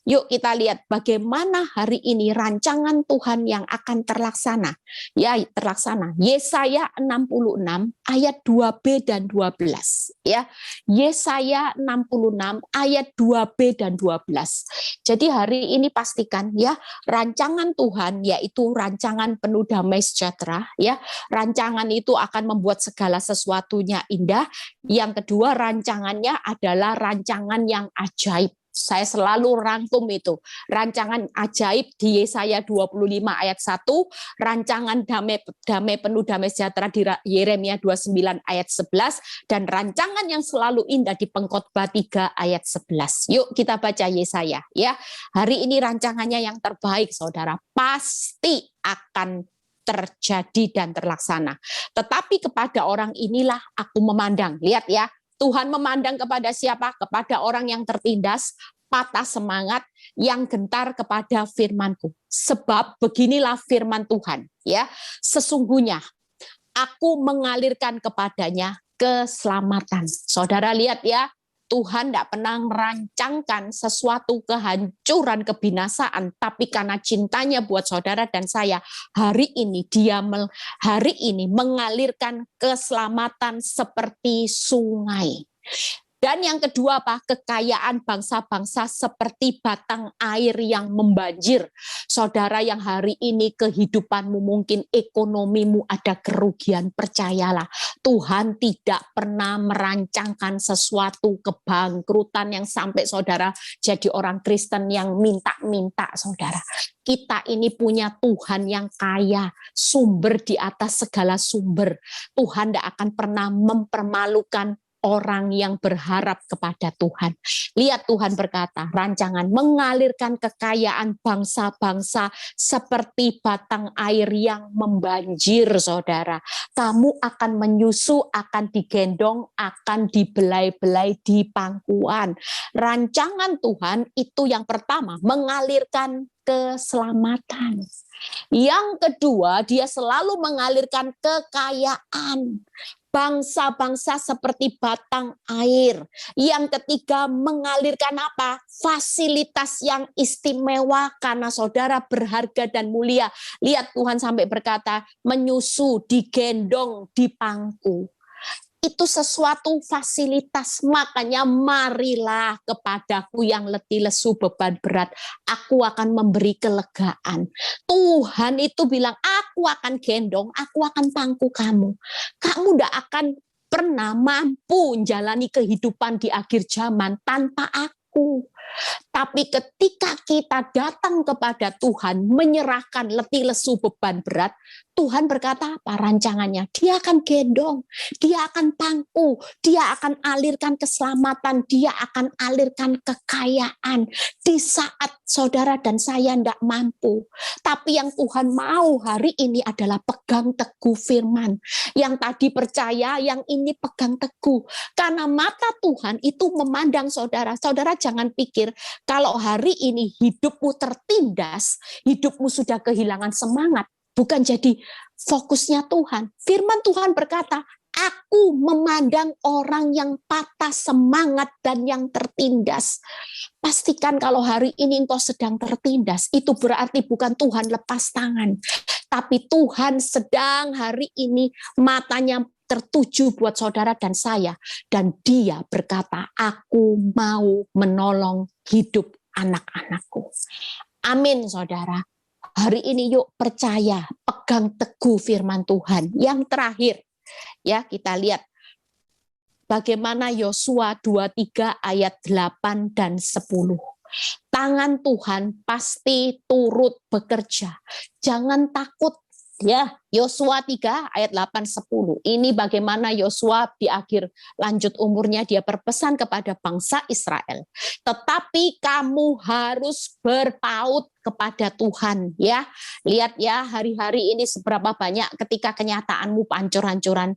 Yuk kita lihat bagaimana hari ini rancangan Tuhan yang akan terlaksana. Ya, terlaksana. Yesaya 66 ayat 2b dan 12. Ya, Yesaya 66 ayat 2b dan 12. Jadi hari ini pastikan ya, rancangan Tuhan yaitu rancangan penuh damai sejahtera ya. Rancangan itu akan membuat segala sesuatunya indah. Yang kedua, rancangannya adalah rancangan yang ajaib. Saya selalu rangkum itu. Rancangan ajaib di Yesaya 25 ayat 1, rancangan damai penuh damai sejahtera di Yeremia 29 ayat 11, dan rancangan yang selalu indah di Pengkhotbah 3 ayat 11. Yuk kita baca Yesaya ya. Hari ini rancangannya yang terbaik saudara, pasti akan terjadi dan terlaksana. Tetapi kepada orang inilah aku memandang. Lihat ya, Tuhan memandang kepada siapa? Kepada orang yang tertindas, patah semangat, yang gentar kepada firman-Ku. Sebab beginilah firman Tuhan, ya. Sesungguhnya aku mengalirkan kepadanya keselamatan. Saudara lihat ya, Tuhan tidak pernah merancangkan sesuatu kehancuran, kebinasaan, tapi karena cintanya buat saudara dan saya, hari ini dia mengalirkan keselamatan seperti sungai. Dan yang kedua apa? Kekayaan bangsa-bangsa seperti batang air yang membanjir. Saudara yang hari ini kehidupanmu mungkin ekonomimu ada kerugian, percayalah. Tuhan tidak pernah merancangkan sesuatu kebangkrutan yang sampai saudara jadi orang Kristen yang minta-minta saudara. Kita ini punya Tuhan yang kaya, sumber di atas segala sumber. Tuhan tidak akan pernah mempermalukan orang yang berharap kepada Tuhan. Lihat Tuhan berkata, rancangan mengalirkan kekayaan bangsa-bangsa seperti batang air yang membanjir, saudara. Kamu akan menyusu, akan digendong, akan dibelai-belai di pangkuan. Rancangan Tuhan itu yang pertama, mengalirkan keselamatan. Yang kedua, dia selalu mengalirkan kekayaan. Bangsa-bangsa seperti batang air. Yang ketiga, mengalirkan apa? Fasilitas yang istimewa karena saudara berharga dan mulia. Lihat Tuhan sampai berkata, menyusu, digendong, dipangku. Itu sesuatu fasilitas, makanya marilah kepadaku yang letih lesu beban berat, aku akan memberi kelegaan. Tuhan itu bilang, aku akan gendong, aku akan pangku kamu. Kamu tidak akan pernah mampu menjalani kehidupan di akhir zaman tanpa aku. Tapi ketika kita datang kepada Tuhan, menyerahkan letih lesu beban berat, Tuhan berkata apa rancangannya? Dia akan gendong, dia akan pangku, dia akan alirkan keselamatan, dia akan alirkan kekayaan di saat saudara dan saya tidak mampu. Tapi yang Tuhan mau hari ini adalah pegang teguh firman. Yang tadi percaya, yang ini pegang teguh. Karena mata Tuhan itu memandang saudara. Saudara jangan pikir kalau hari ini hidupmu tertindas, hidupmu sudah kehilangan semangat, bukan jadi fokusnya Tuhan. Firman Tuhan berkata, aku memandang orang yang patah semangat dan yang tertindas. Pastikan kalau hari ini engkau sedang tertindas, itu berarti bukan Tuhan lepas tangan. Tapi Tuhan sedang hari ini matanya tertuju buat saudara dan saya. Dan dia berkata, aku mau menolong hidup anak-anakku. Amin saudara. Hari ini yuk percaya, pegang teguh firman Tuhan. Yang terakhir, ya kita lihat bagaimana Yosua 23 ayat 8 dan 10. Tangan Tuhan pasti turut bekerja. Jangan takut. Ya, Yosua 3 ayat 8-10. Ini bagaimana Yosua di akhir lanjut umurnya dia berpesan kepada bangsa Israel. Tetapi kamu harus berpaut kepada Tuhan ya. Lihat ya hari-hari ini seberapa banyak ketika kenyataanmu hancur-hancuran.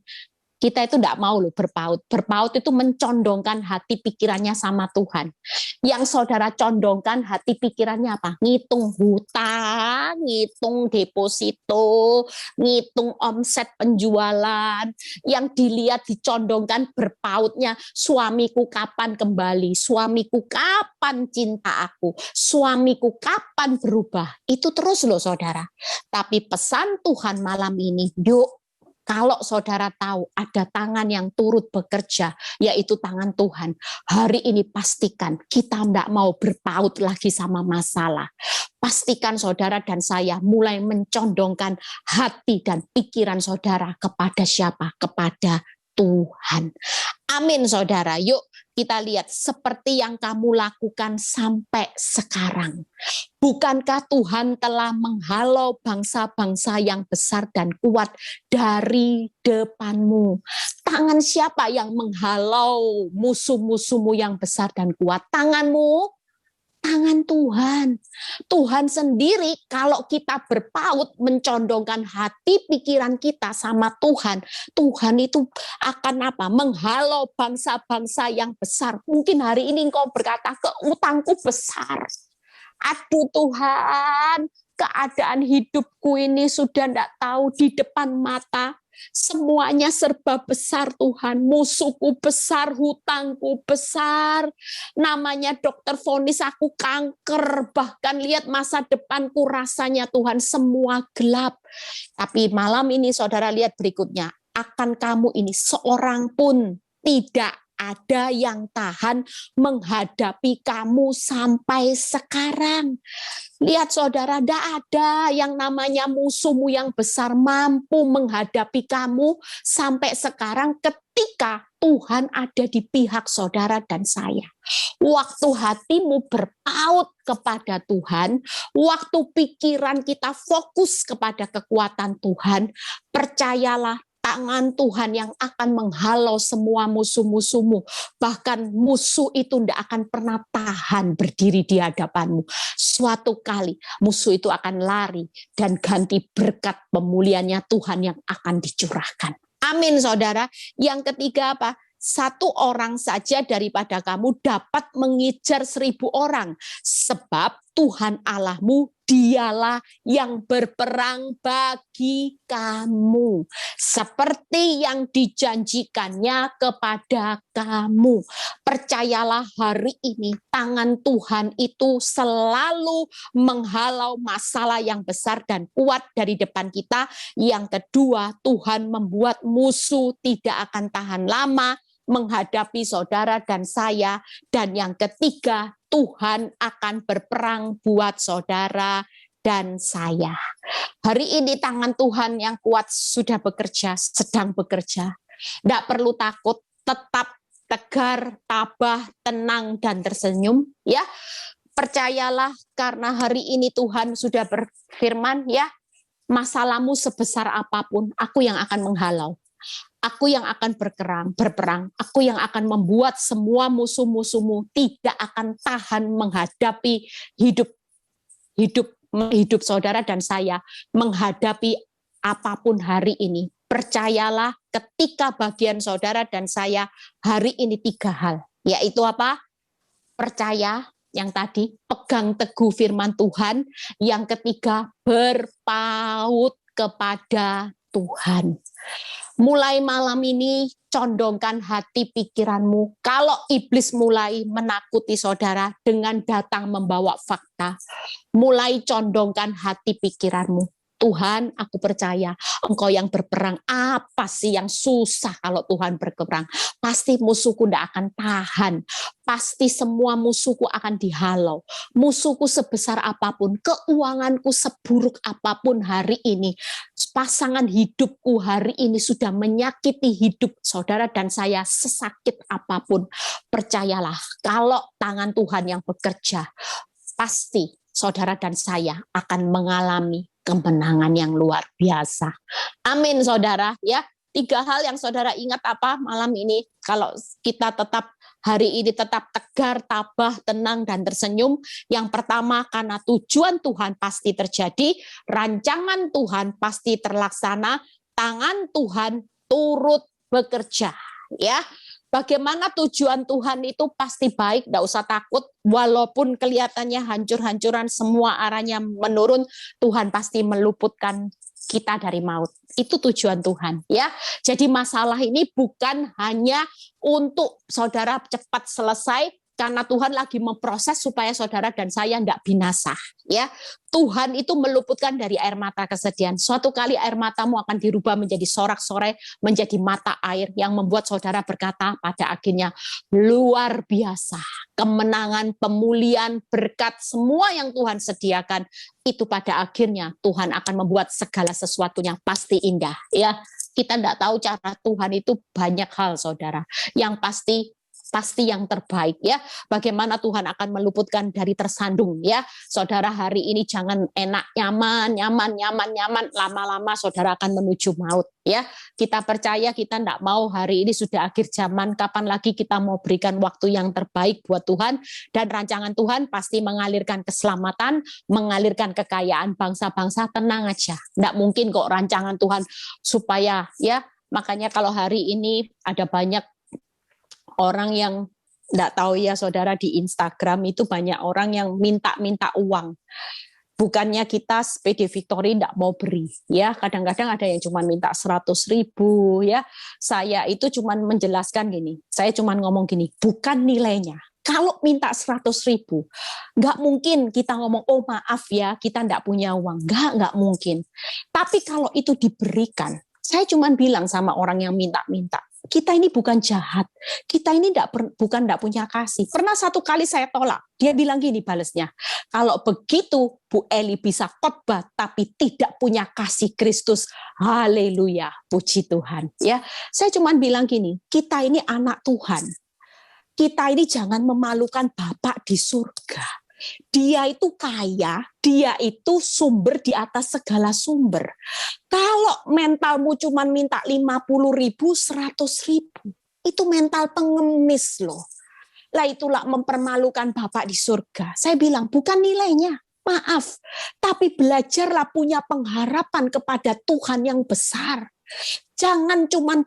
Kita itu tidak mau loh berpaut. Berpaut itu mencondongkan hati pikirannya sama Tuhan. Yang saudara condongkan hati pikirannya apa? Ngitung hutang, ngitung deposito, ngitung omset penjualan. Yang dilihat dicondongkan berpautnya, suamiku kapan kembali, suamiku kapan cinta aku, suamiku kapan berubah. Itu terus loh saudara. Tapi pesan Tuhan malam ini, yuk, kalau saudara tahu ada tangan yang turut bekerja, yaitu tangan Tuhan, hari ini pastikan kita tidak mau berpaut lagi sama masalah. Pastikan saudara dan saya mulai mencondongkan hati dan pikiran saudara kepada siapa? Kepada Tuhan. Amin saudara. Yuk kita lihat seperti yang kamu lakukan sampai sekarang. Bukankah Tuhan telah menghalau bangsa-bangsa yang besar dan kuat dari depanmu? Tangan siapa yang menghalau musuh-musuhmu yang besar dan kuat? Tanganmu? Tangan Tuhan. Tuhan sendiri kalau kita berpaut mencondongkan hati pikiran kita sama Tuhan, Tuhan itu akan apa? Menghalau bangsa-bangsa yang besar. Mungkin hari ini engkau berkata, utangku besar. Aduh Tuhan, keadaan hidupku ini sudah tidak tahu di depan mata. Semuanya serba besar Tuhan, musuhku besar, hutangku besar, namanya dokter vonis aku kanker, bahkan lihat masa depanku rasanya Tuhan semua gelap. Tapi malam ini saudara lihat berikutnya, akan kamu ini seorang pun tidak ada yang tahan menghadapi kamu sampai sekarang. Lihat saudara, tidak ada yang namanya musuhmu yang besar mampu menghadapi kamu sampai sekarang ketika Tuhan ada di pihak saudara dan saya. Waktu hatimu berpaut kepada Tuhan, waktu pikiran kita fokus kepada kekuatan Tuhan, percayalah, tangan Tuhan yang akan menghalau semua musuh-musuhmu. Bahkan musuh itu tidak akan pernah tahan berdiri di hadapanmu. Suatu kali musuh itu akan lari dan ganti berkat pemulihannya Tuhan yang akan dicurahkan. Amin saudara. Yang ketiga apa? Satu orang saja daripada kamu dapat mengejar 1000 orang. Sebab Tuhan Allahmu dialah yang berperang bagi kamu. Seperti yang dijanjikannya kepada kamu. Percayalah hari ini tangan Tuhan itu selalu menghalau masalah yang besar dan kuat dari depan kita. Yang kedua, Tuhan membuat musuh tidak akan tahan lama menghadapi saudara dan saya. Dan yang ketiga, Tuhan akan berperang buat saudara dan saya. Hari ini tangan Tuhan yang kuat sudah bekerja, sedang bekerja. Tidak perlu takut, tetap tegar, tabah, tenang, dan tersenyum. Ya, percayalah karena hari ini Tuhan sudah berfirman, ya, masalahmu sebesar apapun, aku yang akan menghalau. Aku yang akan berperang. Aku yang akan membuat semua musuh-musuhmu tidak akan tahan menghadapi hidup saudara dan saya, menghadapi apapun hari ini. Percayalah ketika bagian saudara dan saya hari ini 3 hal. Yaitu apa? Percaya, yang tadi, pegang teguh firman Tuhan. Yang ketiga, berpaut kepada Tuhan. Mulai malam ini condongkan hati pikiranmu. Kalau iblis mulai menakuti saudara dengan datang membawa fakta, mulai condongkan hati pikiranmu. Tuhan, aku percaya Engkau yang berperang. Apa sih yang susah kalau Tuhan berperang? Pasti musuhku tidak akan tahan. Pasti semua musuhku akan dihalau. Musuhku sebesar apapun, keuanganku seburuk apapun hari ini, pasangan hidupku hari ini sudah menyakiti hidup saudara dan saya sesakit apapun. Percayalah, kalau tangan Tuhan yang bekerja, pasti saudara dan saya akan mengalami kemenangan yang luar biasa. Amin saudara. Ya, 3 hal yang saudara ingat apa malam ini? Kalau kita tetap hari ini tetap tegar, tabah, tenang, dan tersenyum. Yang pertama, karena tujuan Tuhan pasti terjadi, rancangan Tuhan pasti terlaksana, tangan Tuhan turut bekerja. Ya, bagaimana tujuan Tuhan itu pasti baik, tidak usah takut. Walaupun kelihatannya hancur-hancuran, semua arahnya menurun, Tuhan pasti meluputkan kita dari maut. Itu tujuan Tuhan, ya. Jadi masalah ini bukan hanya untuk saudara cepat selesai, karena Tuhan lagi memproses supaya saudara dan saya tidak binasa, ya. Tuhan itu meluputkan dari air mata kesedihan. Suatu kali air matamu akan dirubah menjadi sorak-sorai, menjadi mata air yang membuat saudara berkata pada akhirnya, luar biasa. Kemenangan, pemulihan, berkat, semua yang Tuhan sediakan, itu pada akhirnya Tuhan akan membuat segala sesuatunya pasti indah. Ya, kita tidak tahu cara Tuhan itu banyak hal, saudara. Yang pasti yang terbaik, ya. Bagaimana Tuhan akan meluputkan dari tersandung, ya. Saudara, hari ini jangan enak, nyaman, lama-lama saudara akan menuju maut, ya. Kita percaya, kita tidak mau hari ini sudah akhir zaman, kapan lagi kita mau berikan waktu yang terbaik buat Tuhan, dan rancangan Tuhan pasti mengalirkan keselamatan, mengalirkan kekayaan bangsa-bangsa. Tenang aja, tidak mungkin kok rancangan Tuhan supaya, ya. Makanya kalau hari ini ada banyak orang yang tidak tahu, ya saudara, di Instagram itu banyak orang yang minta uang. Bukannya kita PD Victory tidak mau beri, ya. Kadang-kadang ada yang cuma minta 100.000, ya. Saya itu cuma menjelaskan gini, saya cuma ngomong gini, bukan nilainya. Kalau minta 100.000, nggak mungkin kita ngomong, oh maaf ya, kita nggak punya uang. Nggak mungkin. Tapi kalau itu diberikan, saya cuma bilang sama orang yang minta-minta, kita ini bukan jahat, kita ini bukan tidak punya kasih. Pernah satu kali saya tolak, dia bilang gini balesnya, kalau begitu Bu Eli bisa khotbah tapi tidak punya kasih Kristus, haleluya, puji Tuhan. Ya, saya cuma bilang gini, kita ini anak Tuhan, kita ini jangan memalukan Bapa di surga. Dia itu kaya, dia itu sumber di atas segala sumber. Kalau mentalmu cuma minta 50.000, 100.000, itu mental pengemis loh. Lah itulah mempermalukan Bapak di surga. Saya bilang bukan nilainya, maaf. Tapi belajarlah punya pengharapan kepada Tuhan yang besar. Jangan cuman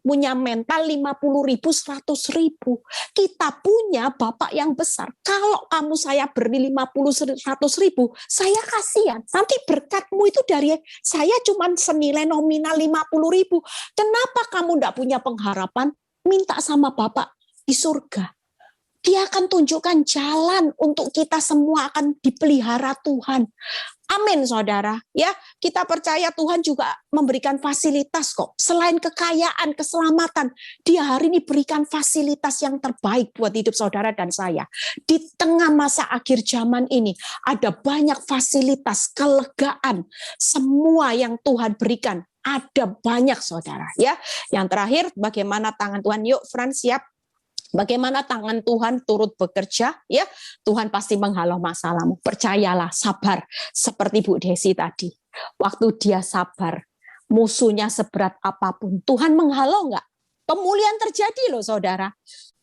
punya mental 50.000, 100.000. Kita punya Bapak yang besar. Kalau kamu saya beri 50, 100.000, saya kasihan. Nanti berkatmu itu dari saya cuman senilai nominal 50.000. Kenapa kamu tidak punya pengharapan? Minta sama Bapak di surga. Dia akan tunjukkan jalan untuk kita semua akan dipelihara Tuhan. Amin, saudara. Ya, kita percaya Tuhan juga memberikan fasilitas kok. Selain kekayaan, keselamatan, Dia hari ini berikan fasilitas yang terbaik buat hidup saudara dan saya. Di tengah masa akhir zaman ini, ada banyak fasilitas, kelegaan, semua yang Tuhan berikan. Ada banyak, saudara. Ya, yang terakhir, bagaimana tangan Tuhan? Yuk, Frans, siap. Bagaimana tangan Tuhan turut bekerja, ya Tuhan pasti menghalau masalahmu. Percayalah, sabar. Seperti Bu Desi tadi, waktu dia sabar, musuhnya seberat apapun, Tuhan menghalau enggak? Pemulihan terjadi loh saudara.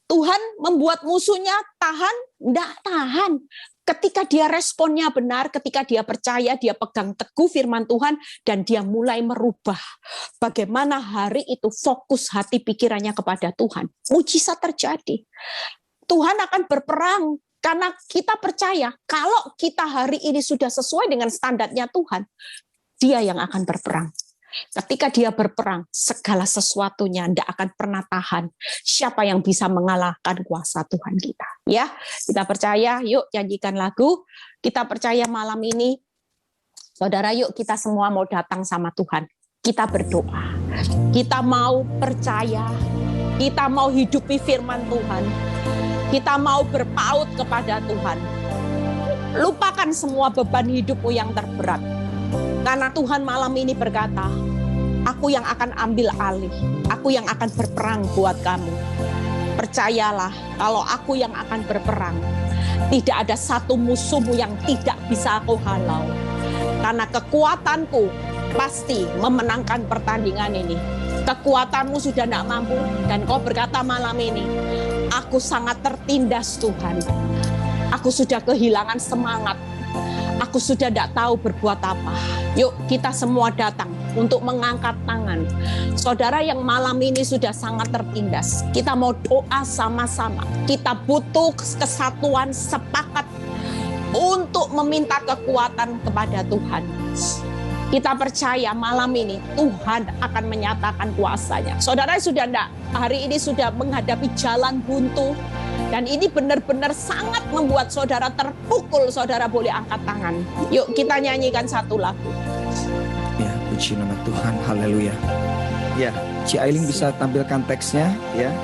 Tuhan membuat musuhnya tahan, enggak tahan. Ketika dia responnya benar, ketika dia percaya, dia pegang teguh firman Tuhan, dan dia mulai merubah. Bagaimana hari itu fokus hati pikirannya kepada Tuhan. Mujizat terjadi. Tuhan akan berperang, karena kita percaya, kalau kita hari ini sudah sesuai dengan standarnya Tuhan, Dia yang akan berperang. Ketika dia berperang, segala sesuatunya tidak akan pernah tahan. Siapa yang bisa mengalahkan kuasa Tuhan kita? Ya, kita percaya. Yuk nyanyikan lagu. Kita percaya malam ini, saudara. Yuk kita semua mau datang sama Tuhan. Kita berdoa. Kita mau percaya. Kita mau hidupi firman Tuhan. Kita mau berpaut kepada Tuhan. Lupakan semua beban hidupmu yang terberat. Karena Tuhan malam ini berkata, aku yang akan ambil alih, aku yang akan berperang buat kamu. Percayalah, kalau aku yang akan berperang, tidak ada satu musuhmu yang tidak bisa aku halau. Karena kekuatanku pasti memenangkan pertandingan ini. Kekuatanmu sudah tidak mampu, dan kau berkata malam ini, aku sangat tertindas Tuhan. Aku sudah kehilangan semangat. Aku sudah tidak tahu berbuat apa. Yuk kita semua datang untuk mengangkat tangan. Saudara yang malam ini sudah sangat tertindas, kita mau doa sama-sama. Kita butuh kesatuan, sepakat untuk meminta kekuatan kepada Tuhan. Kita percaya malam ini Tuhan akan menyatakan kuasa-Nya. Saudara sudah enggak hari ini sudah menghadapi jalan buntu, dan ini benar-benar sangat membuat saudara terpukul. Saudara boleh angkat tangan. Yuk kita nyanyikan satu lagu. Ya, puji nama Tuhan, haleluya. Ya, Ci Ailing bisa tampilkan teksnya ya.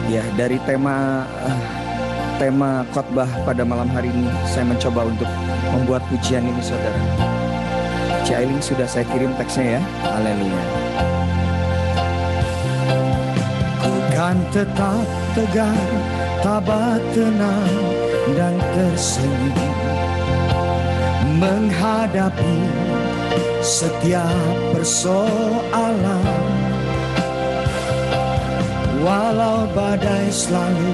Ya, dari tema khotbah pada malam hari ini saya mencoba untuk membuat pujian ini saudara. Ci Ailing sudah saya kirim teksnya ya. Haleluya. Ku kan tetap tegar, tabah tenang dan tersenyum menghadapi setiap persoalan. Walau badai selalu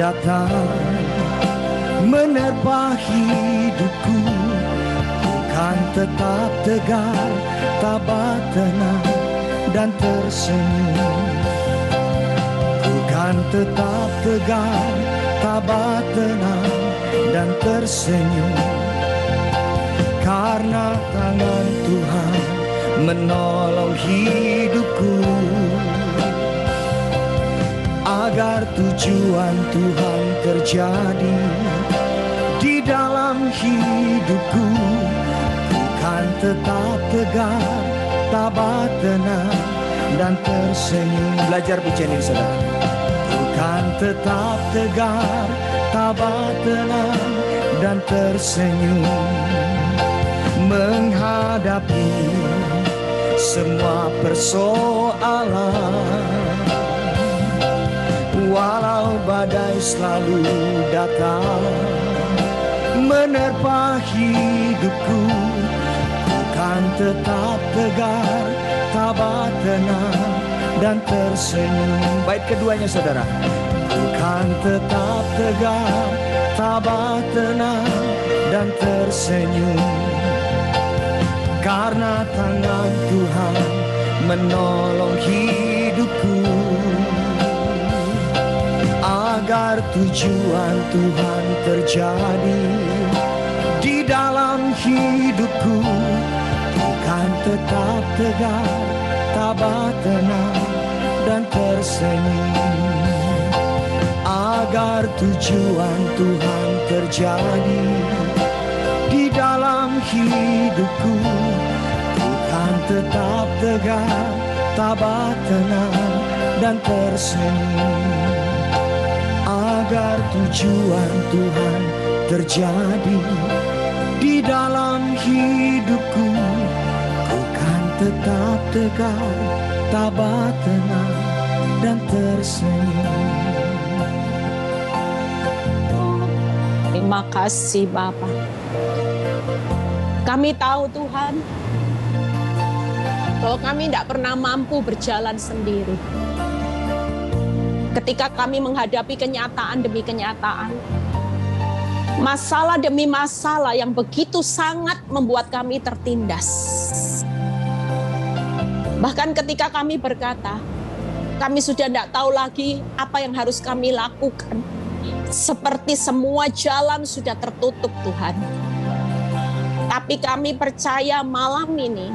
datang menerpa hidupku, ku kan tetap tegar, tabah tenang dan tersenyum. Ku kan tetap tegar, tabah tenang dan tersenyum, karena tangan Tuhan menolong hidupku, agar tujuan Tuhan terjadi di dalam hidupku. Ku kan tetap tegar, tabah tenang dan tersenyum. Belajar pujian ini saudara. Ku kan tetap tegar, tabah tenang dan tersenyum menghadapi semua persoalan. Walau badai selalu datang menerpa hidupku, ku kan tetap tegar, tabah tenang dan tersenyum. Bait keduanya saudara. Ku kan tetap tegar, tabah tenang dan tersenyum, karena tangan Tuhan menolong hidupku, agar tujuan Tuhan terjadi di dalam hidupku. Ku kan tetap tegar, tabah tenang dan tersenyum, agar tujuan Tuhan terjadi di dalam hidupku. Ku kan tetap tegar, tabah tenang dan tersenyum, agar tujuan Tuhan terjadi di dalam hidupku. Ku kan tetap tegar, tabah tenang dan tersenyum. Terima kasih Bapa. Kami tahu Tuhan, bahwa kami tidak pernah mampu berjalan sendiri. Ketika kami menghadapi kenyataan demi kenyataan, masalah demi masalah yang begitu sangat membuat kami tertindas. Bahkan ketika kami berkata, kami sudah tidak tahu lagi apa yang harus kami lakukan. Seperti semua jalan sudah tertutup Tuhan. Tapi kami percaya malam ini,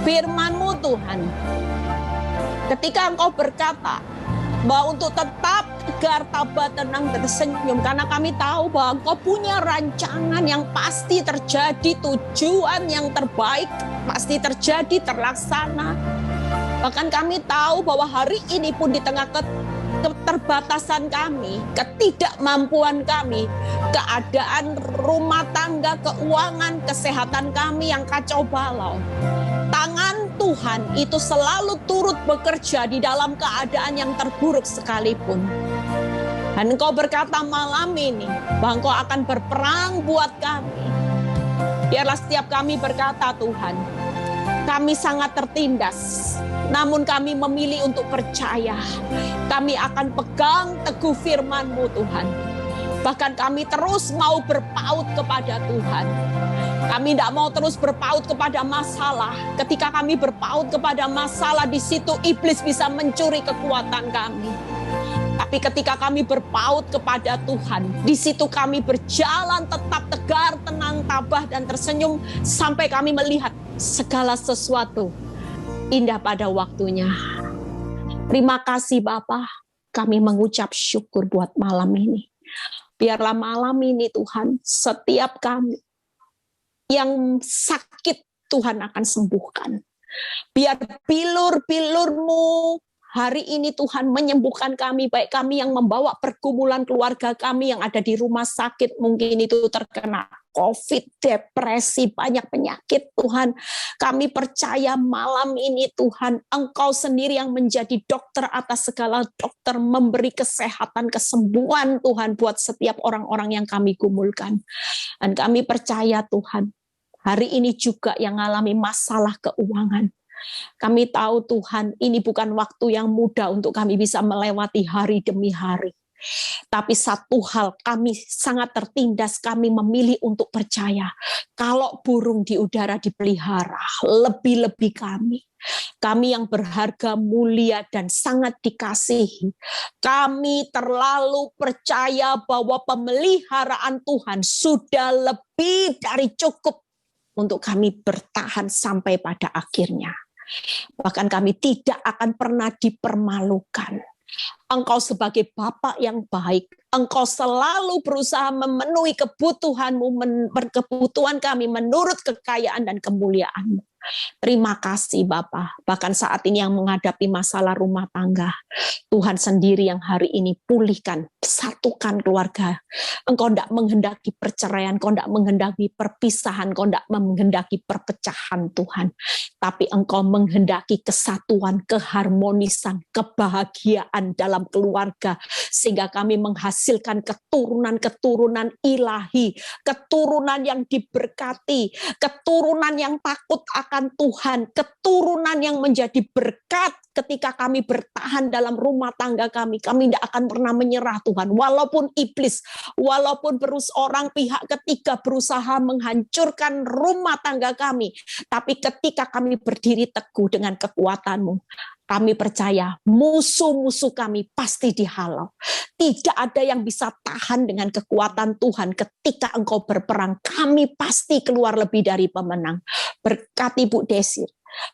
firman-Mu Tuhan, ketika Engkau berkata, bahwa untuk tetap tegar, tabah tenang, tersenyum, karena kami tahu bahwa Engkau punya rancangan yang pasti terjadi, tujuan yang terbaik pasti terjadi, terlaksana. Bahkan kami tahu bahwa hari ini pun di tengah keterbatasan kami, ketidakmampuan kami, keadaan rumah tangga, keuangan, kesehatan kami yang kacau balau, tangan Tuhan itu selalu turut bekerja di dalam keadaan yang terburuk sekalipun. Dan Engkau berkata malam ini bahwa Engkau akan berperang buat kami. Biarlah setiap kami berkata, Tuhan, kami sangat tertindas, namun kami memilih untuk percaya. Kami akan pegang teguh firman-Mu Tuhan. Bahkan kami terus mau berpaut kepada Tuhan. Kami tidak mau terus berpaut kepada masalah. Ketika kami berpaut kepada masalah, di situ iblis bisa mencuri kekuatan kami. Tapi ketika kami berpaut kepada Tuhan, di situ kami berjalan tetap tegar, tenang, tabah, dan tersenyum sampai kami melihat segala sesuatu indah pada waktunya. Terima kasih Bapa, kami mengucap syukur buat malam ini. Biarlah malam ini Tuhan, setiap kami yang sakit Tuhan akan sembuhkan. Biar bilur-bilur-Mu hari ini Tuhan menyembuhkan kami, baik kami yang membawa pergumulan keluarga kami yang ada di rumah sakit, mungkin itu terkena COVID, depresi, banyak penyakit Tuhan. Kami percaya malam ini Tuhan, Engkau sendiri yang menjadi dokter atas segala dokter, memberi kesehatan, kesembuhan Tuhan buat setiap orang-orang yang kami gumulkan. Dan kami percaya Tuhan, hari ini juga yang mengalami masalah keuangan. Kami tahu Tuhan, ini bukan waktu yang mudah untuk kami bisa melewati hari demi hari. Tapi satu hal kami sangat tertindas, kami memilih untuk percaya. Kalau burung di udara dipelihara, lebih-lebih kami. Kami yang berharga, mulia, dan sangat dikasihi. Kami terlalu percaya bahwa pemeliharaan Tuhan sudah lebih dari cukup untuk kami bertahan sampai pada akhirnya. Bahkan kami tidak akan pernah dipermalukan. Engkau sebagai Bapa yang baik, Engkau selalu berusaha memenuhi kebutuhanmu, kebutuhan kami menurut kekayaan dan kemuliaan-Mu. Terima kasih Bapa. Bahkan saat ini yang menghadapi masalah rumah tangga, Tuhan sendiri yang hari ini pulihkan, satukan keluarga. Engkau tidak menghendaki perceraian, Engkau tidak menghendaki perpisahan, Engkau tidak menghendaki perpecahan Tuhan. Tapi Engkau menghendaki kesatuan, keharmonisan, kebahagiaan dalam keluarga. Sehingga kami menghasilkan keturunan-keturunan ilahi, keturunan yang diberkati, keturunan yang takut akan Tuhan, keturunan yang menjadi berkat ketika kami bertahan dalam rumah tangga kami. Kami tidak akan pernah menyerah Tuhan. Walaupun iblis, walaupun orang pihak ketiga berusaha menghancurkan rumah tangga kami. Tapi ketika kami berdiri teguh dengan kekuatan-Mu, kami percaya musuh-musuh kami pasti dihalau. Tidak ada yang bisa tahan dengan kekuatan Tuhan ketika Engkau berperang. Kami pasti keluar lebih dari pemenang. Berkati Bu Desir.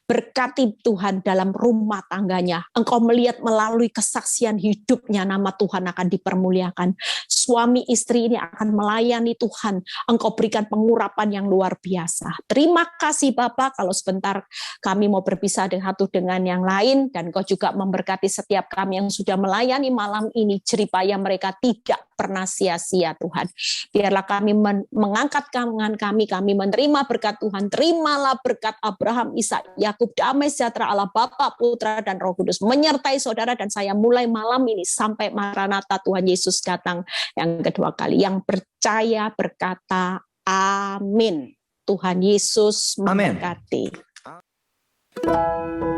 Berkati Tuhan dalam rumah tangganya. Engkau melihat melalui kesaksian hidupnya nama Tuhan akan dipermuliakan. Suami istri ini akan melayani Tuhan. Engkau berikan pengurapan yang luar biasa. Terima kasih Bapak. Kalau sebentar kami mau berpisah satu dengan yang lain, dan Engkau juga memberkati setiap kami yang sudah melayani malam ini. Jeripaya mereka tidak pernah sia-sia Tuhan. Biarlah kami mengangkat tangan kami menerima berkat Tuhan. Terimalah berkat Abraham, Ishak, Yakub, damai sejahtera Allah Bapa, Putra, dan Roh Kudus menyertai saudara dan saya mulai malam ini sampai Maranatha Tuhan Yesus datang yang kedua kali. Yang percaya berkata amin. Tuhan Yesus memberkati. Amin.